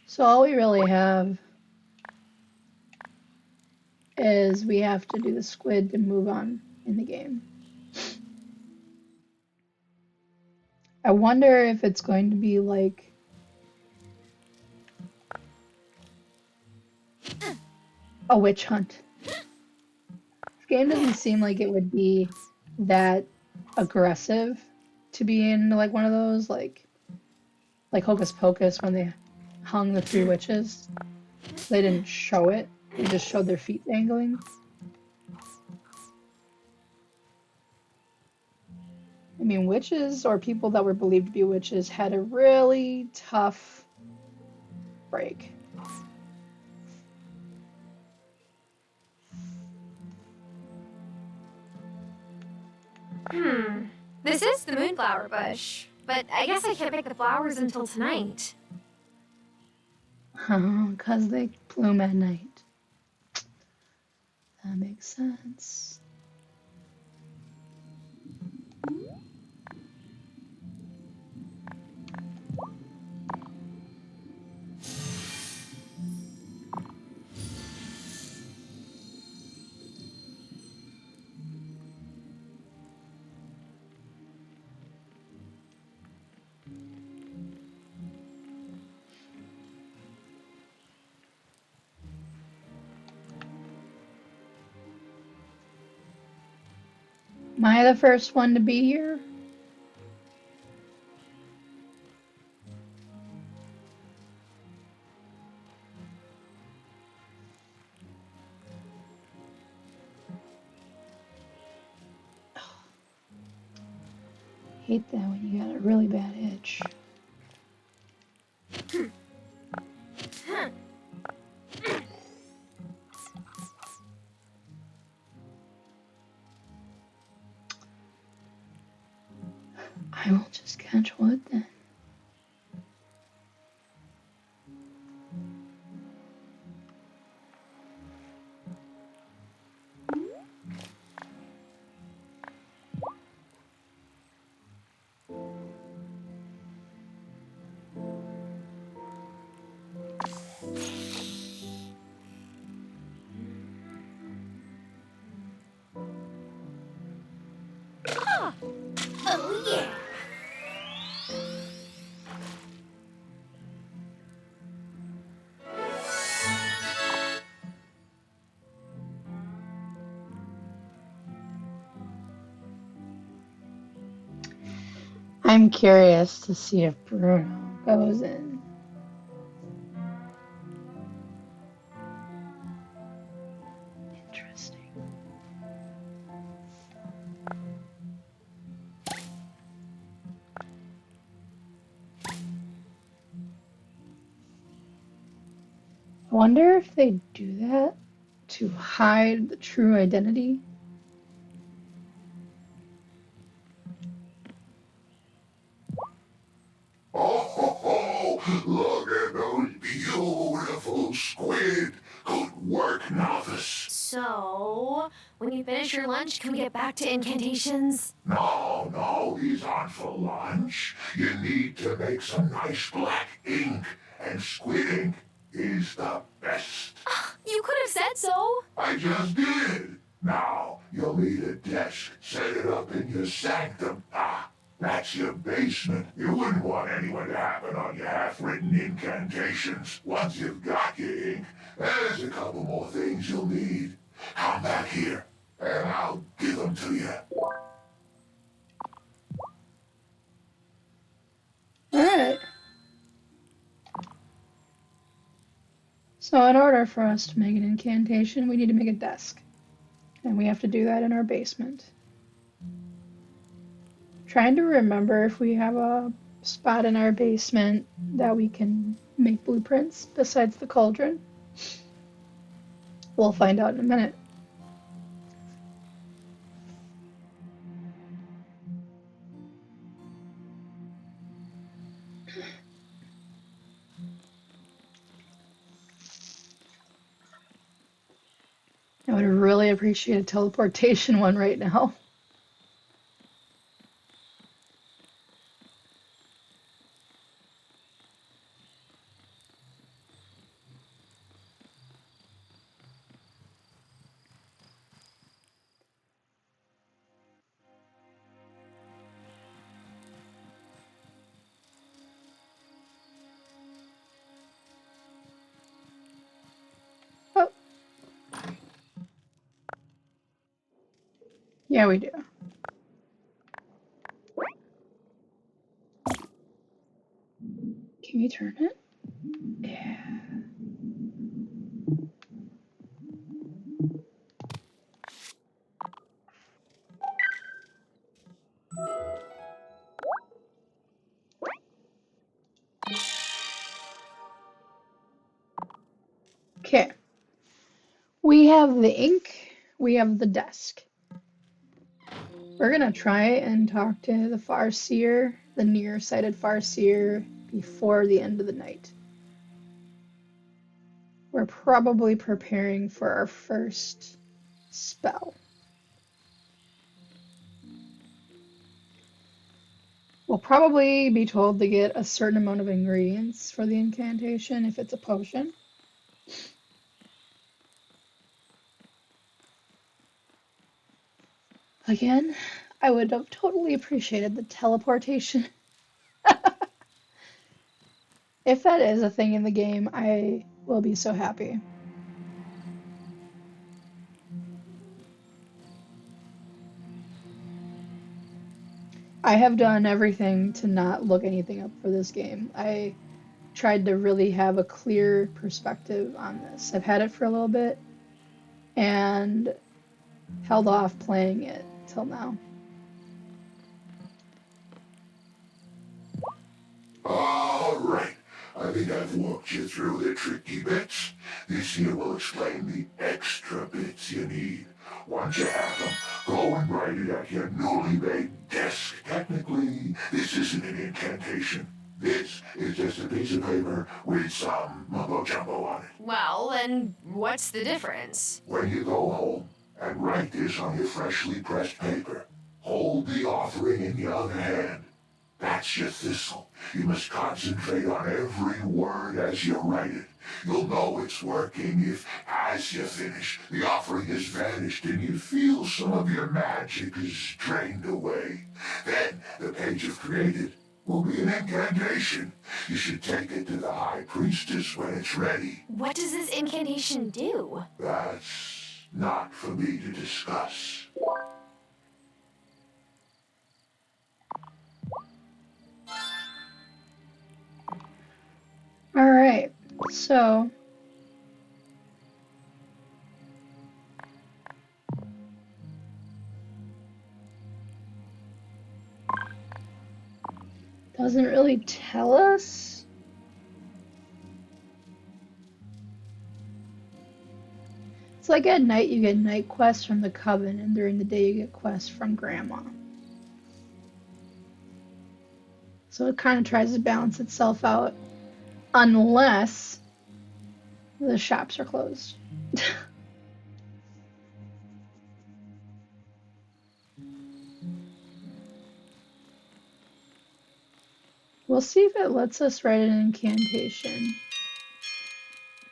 So all we really have is we have to do the squid to move on in the game. I wonder if it's going to be like a witch hunt. This game doesn't seem like it would be that aggressive to be in like one of those like Hocus Pocus when they hung the three witches. They didn't show it. They just showed their feet dangling. I mean, witches or people that were believed to be witches had a really tough break. This is the moonflower bush, but I guess I can't pick the flowers until tonight. Oh, 'cause they bloom at night. That makes sense. Am I the first one to be here? Hate that when you got a really bad itch. I will just catch wood then. Oh, yeah. I'm curious to see if Bruno goes in. Interesting. I wonder if they do that to hide the true identity. Oh, look at those beautiful squid. Good work, novice. So, when you finish your lunch, can we get back to incantations? No, these aren't for lunch. You need to make some nice black ink, and squid ink is the best. You could have said so. I just did. Now, you'll need a desk. Set it up in your sanctum. That's your basement. You wouldn't want anyone to happen on your half-written incantations. Once you've got your ink, there's a couple more things you'll need. Come back here, and I'll give them to you. Alright. So in order for us to make an incantation, we need to make a desk. And we have to do that in our basement. Trying to remember if we have a spot in our basement that we can make blueprints besides the cauldron. We'll find out in a minute. I would really appreciate a teleportation one right now. Oh. Yeah, we do. Can we turn it? Yeah. Okay. We have the ink, we have the desk. We're gonna try and talk to the Farseer, the nearsighted Farseer, before the end of the night. We're probably preparing for our first spell. We'll probably be told to get a certain amount of ingredients for the incantation if it's a potion. Again, I would have totally appreciated the teleportation. If that is a thing in the game, I will be so happy. I have done everything to not look anything up for this game. I tried to really have a clear perspective on this. I've had it for a little bit and held off playing it till now. All right. I think I've walked you through the tricky bits. This here will explain the extra bits you need. Once you have them, go and write it at your newly made desk. Technically, this isn't an incantation. This is just a piece of paper with some mumbo-jumbo on it. Well, then what's the difference? When you go home and write this on your freshly pressed paper, hold the offering in your other hand. That's your thistle. You must concentrate on every word as you write it. You'll know it's working if, as you finish, the offering has vanished and you feel some of your magic is drained away. Then the page you've created will be an incantation. You should take it to the High Priestess when it's ready. What does this incantation do? That's not for me to discuss. All right, so doesn't really tell us. It's like at night you get night quests from the Coven, and during the day you get quests from Grandma. So it kind of tries to balance itself out, unless the shops are closed. We'll see if it lets us write an incantation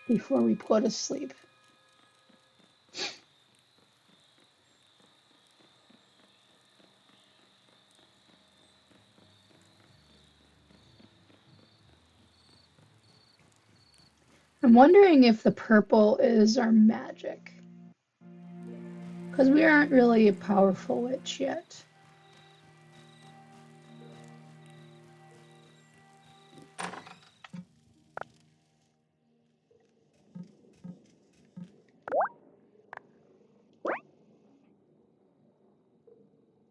before we go to sleep. I'm wondering if the purple is our magic. Because we aren't really a powerful witch yet.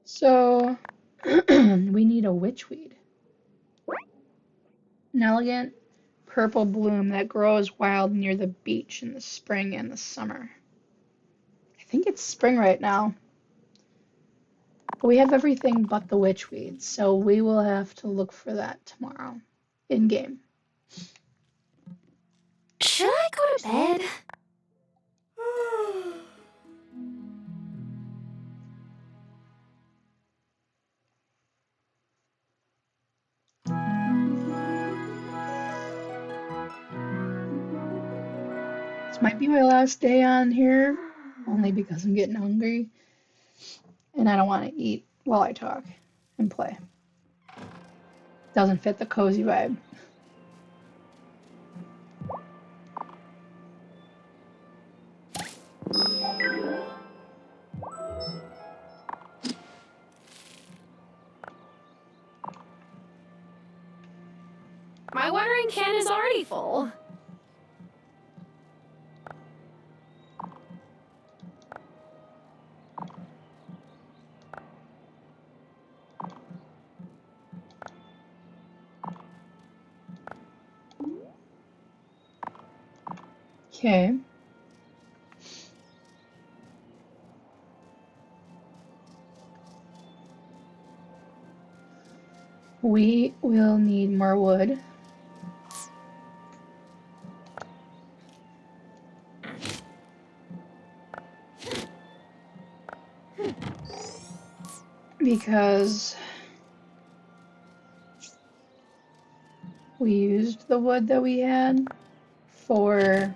So, we need a witchweed. An elegant purple bloom that grows wild near the beach in the spring and the summer. I think it's spring right now. But we have everything but the witchweed, so we will have to look for that tomorrow in game. Should I go to bed? This might be my last day on here, only because I'm getting hungry and I don't want to eat while I talk and play. Doesn't fit the cozy vibe. My watering can is already full. Okay. We will need more wood. Because we used the wood that we had for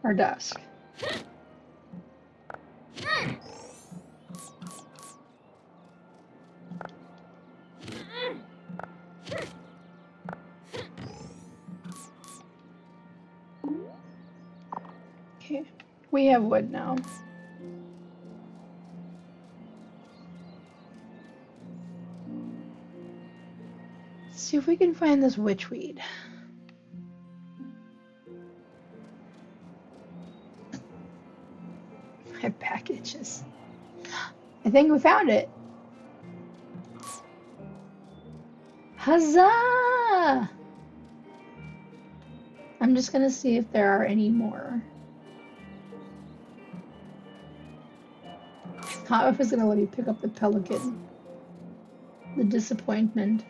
our desk. Okay, we have wood now. Let's see if we can find this witchweed. My packages. I think we found it. Huzzah! I'm just gonna see if there are any more. I thought I was gonna let me pick up the pelican. The disappointment.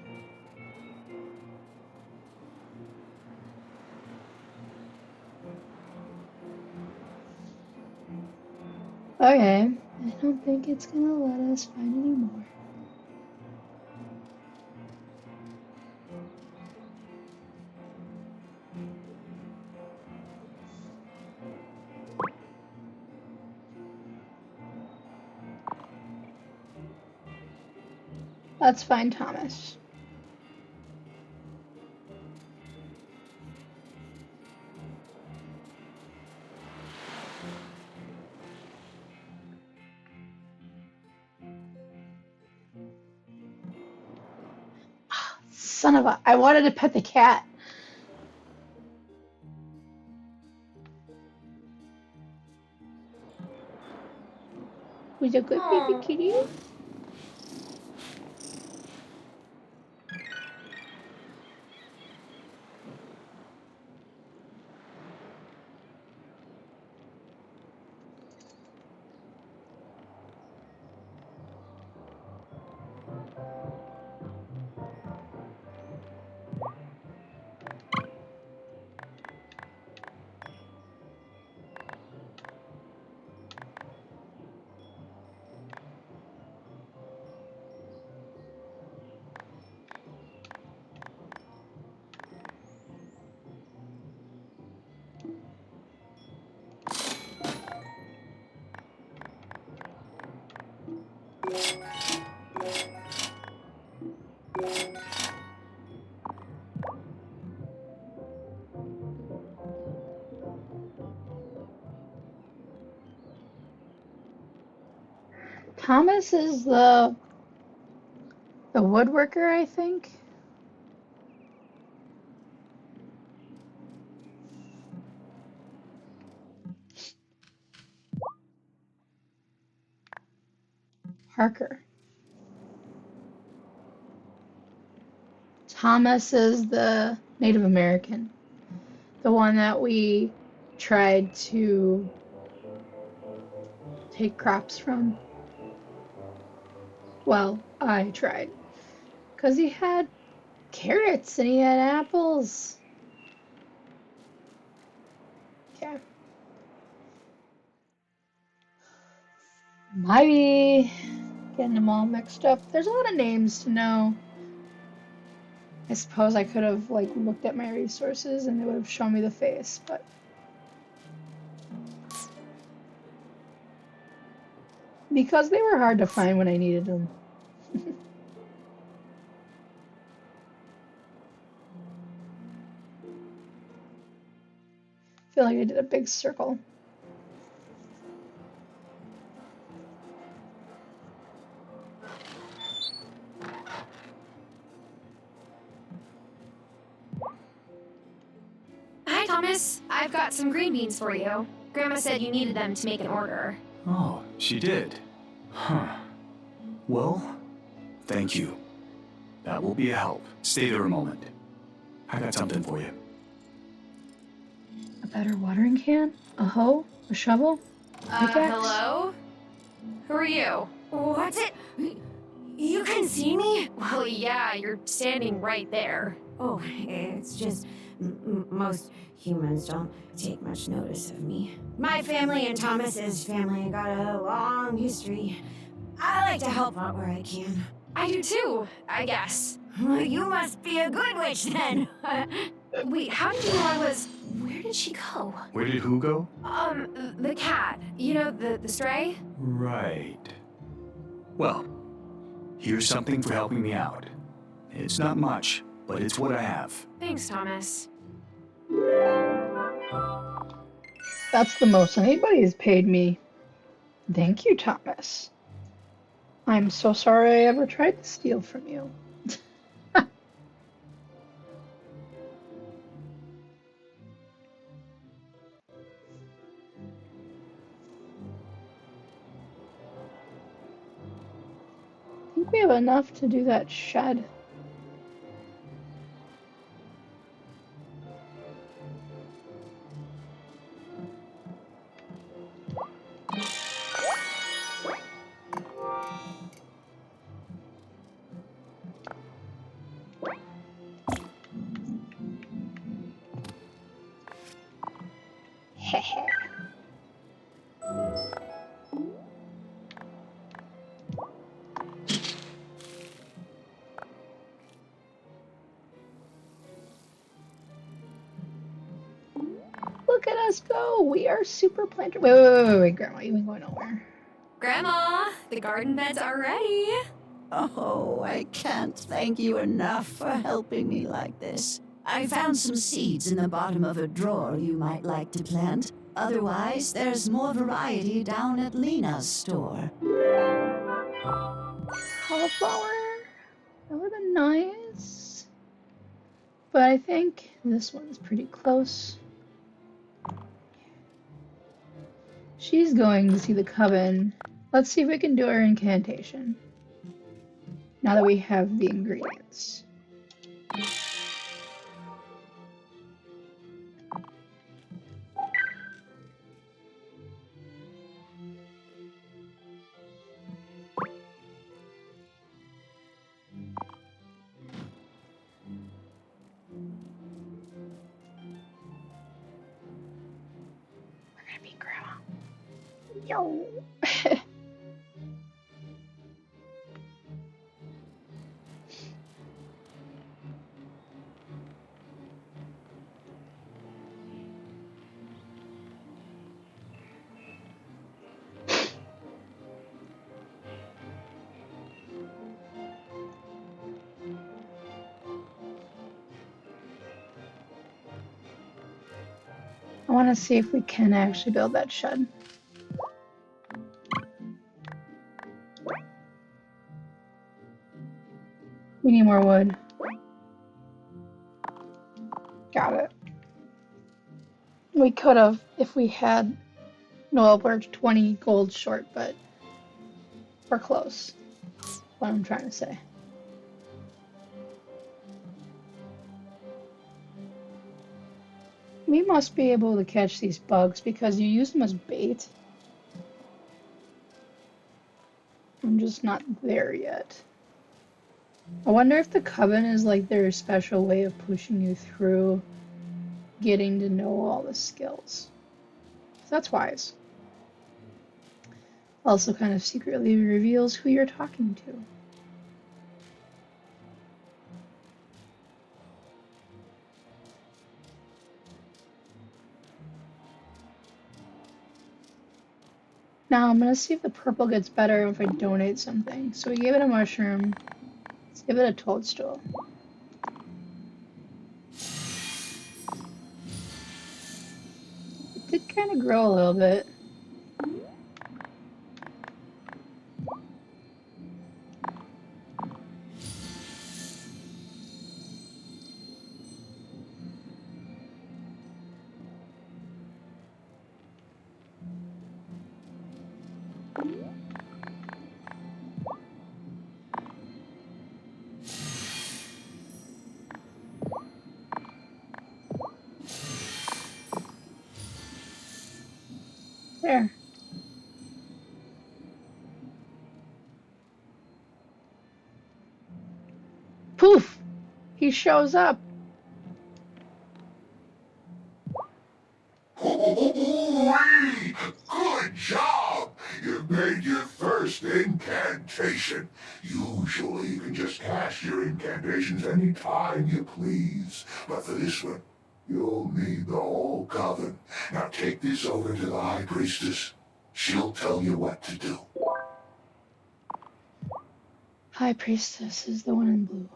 Okay, I don't think it's gonna let us find any more. That's fine, Thomas. Son of a... I wanted to pet the cat. Who's a good baby kitty? Thomas is the woodworker, I think. Harker. Thomas is the Native American, the one that we tried to take crops from. Well, I tried. Because he had carrots and he had apples. Yeah. Might be getting them all mixed up. There's a lot of names to know. I suppose I could have like looked at my resources and it would have shown me the face, but because they were hard to find when I needed them. I feel like I did a big circle. Hi, Thomas. I've got some green beans for you. Grandma said you needed them to make an order. Oh, she did? Huh. Well, thank you. That will be a help. Stay there a moment. I got something for you. A better watering can? A hoe? A shovel? A pickaxe? Hello? Who are you? What's it? You can see me? Well, yeah, you're standing right there. Oh, it's just most humans don't take much notice of me. My family and Thomas's family got a long history. I like to help out where I can. I do too, I guess. Well, you must be a good witch then. Wait, how did you know I was... Where did she go? Where did who go? The cat. You know, the stray? Right. Well, here's something for helping me out. It's not much, but it's what I have. Thanks, Thomas. That's the most anybody's paid me. Thank you, Thomas. I'm so sorry I ever tried to steal from you. I think we have enough to do that shed. Look at us go! We are super planters. Wait, Grandma, you ain't going nowhere. Grandma, the garden beds are ready. Oh, I can't thank you enough for helping me like this. I found some seeds in the bottom of a drawer you might like to plant. Otherwise, there's more variety down at Lena's store. Cauliflower? That would have been nice. But I think this one's pretty close. She's going to see the coven. Let's see if we can do her incantation. Now that we have the ingredients. We're gonna be Grandma. Yo. I want to see if we can actually build that shed. We need more wood. Got it. We could have if we had. No, we're 20 gold short, but we're close. That's what I'm trying to say. We must be able to catch these bugs because you use them as bait. I'm just not there yet. I wonder if the coven is like their special way of pushing you through getting to know all the skills. That's wise. Also kind of secretly reveals who you're talking to. Now I'm gonna see if the purple gets better if I donate something. So we gave it a mushroom. Let's give it a toadstool. It did kind of grow a little bit. There. Poof! He shows up. Ooh-wee! Good job! You made your first incantation. Usually you can just cast your incantations any time you please. But for this one, you'll need the whole coven. Now take this over to the High Priestess. She'll tell you what to do. High Priestess is the one in blue.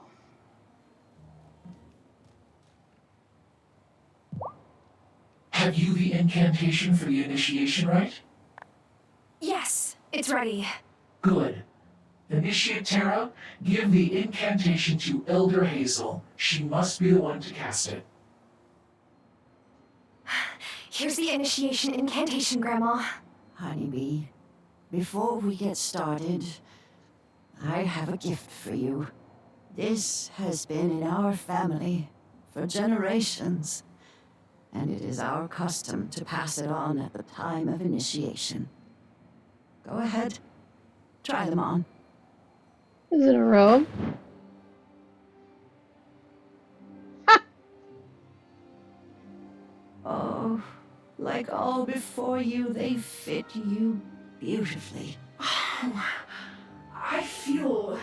Have you the incantation for the initiation right? Yes, it's ready. Good. Initiate Terra, give the incantation to Elder Hazel. She must be the one to cast it. Here's the initiation incantation, Grandma. Honeybee, before we get started, I have a gift for you. This has been in our family for generations, and it is our custom to pass it on at the time of initiation. Go ahead, try them on. Is it a robe? Oh, like all before you, they fit you beautifully. Oh, I feel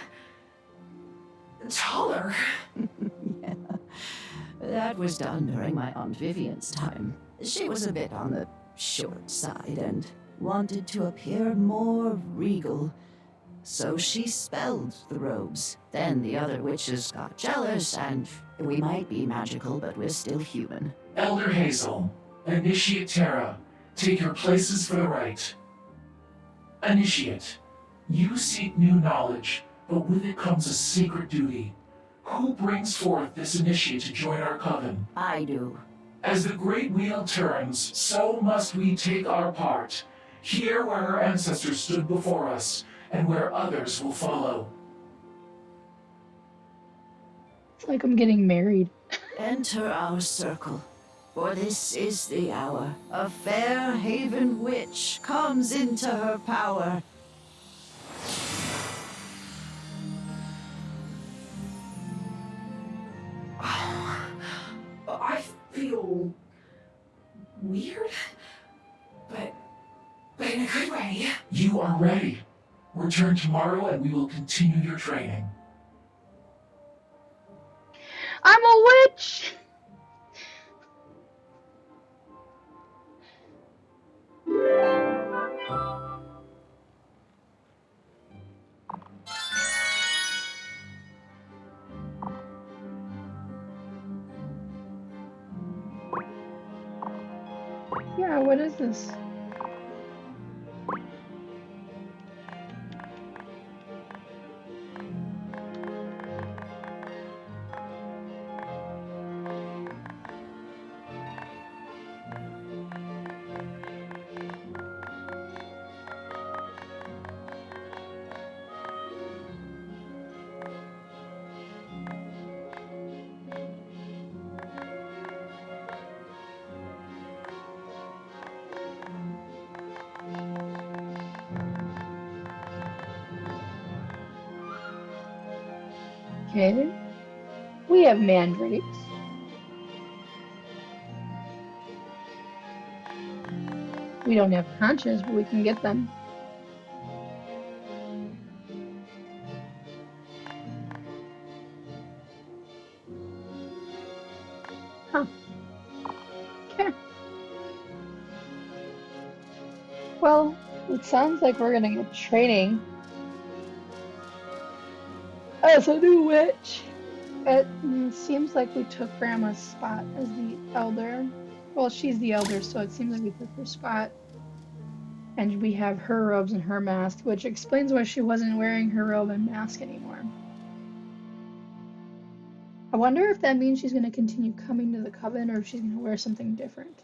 taller. Yeah, that was done during my Aunt Vivian's time. She was a bit on the short side and wanted to appear more regal. So she spelled the robes. Then the other witches got jealous, and we might be magical, but we're still human. Elder Hazel, Initiate Terra, take your places for the rite. Initiate, you seek new knowledge, but with it comes a sacred duty. Who brings forth this initiate to join our coven? I do. As the great wheel turns, so must we take our part, here where our ancestors stood before us, and where others will follow. It's like I'm getting married. Enter our circle, for this is the hour. A fair haven witch comes into her power. I feel weird, but in a good way. You are ready. Return tomorrow and we will continue your training. I'm a witch! Yeah, what is this? Okay. We have mandrakes. We don't have conches, but we can get them. Huh. Okay. Well, it sounds like we're gonna get training as a new witch. It seems like we took Grandma's spot as the elder. Well, she's the elder, so it seems like we took her spot. And we have her robes and her mask, which explains why she wasn't wearing her robe and mask anymore. I wonder if that means she's going to continue coming to the coven, or if she's going to wear something different.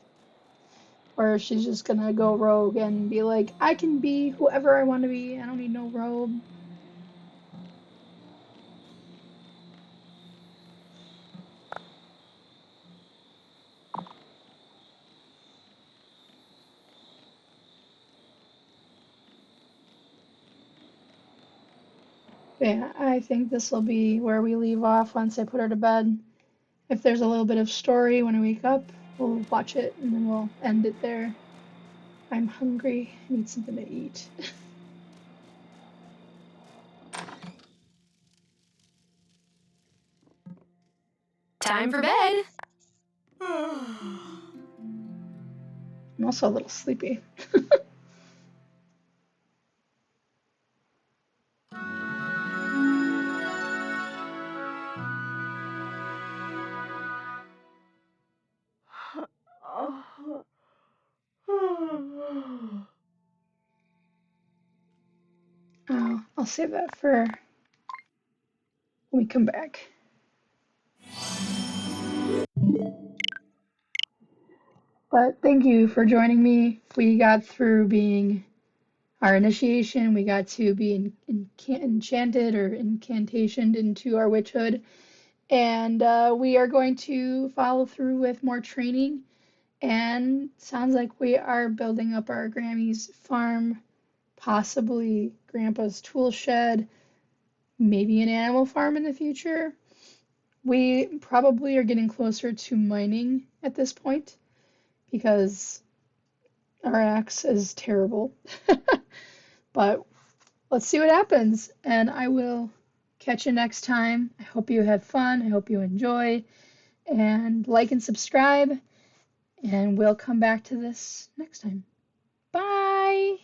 Or if she's just going to go rogue and be like, I can be whoever I want to be, I don't need no robe. Yeah, I think this will be where we leave off once I put her to bed. If there's a little bit of story when I wake up, we'll watch it and then we'll end it there. I'm hungry. I need something to eat. Time for bed. I'm also a little sleepy. Oh, I'll save that for when we come back. But thank you for joining me. We got through being our initiation. We got to be enchanted or incantationed into our witchhood. And we are going to follow through with more training. And sounds like we are building up our Grammy's farm, possibly Grandpa's tool shed, maybe an animal farm in the future. We probably are getting closer to mining at this point because our axe is terrible. But let's see what happens, and I will catch you next time. I hope you had fun. I hope you enjoy, and like and subscribe, and we'll come back to this next time. Bye!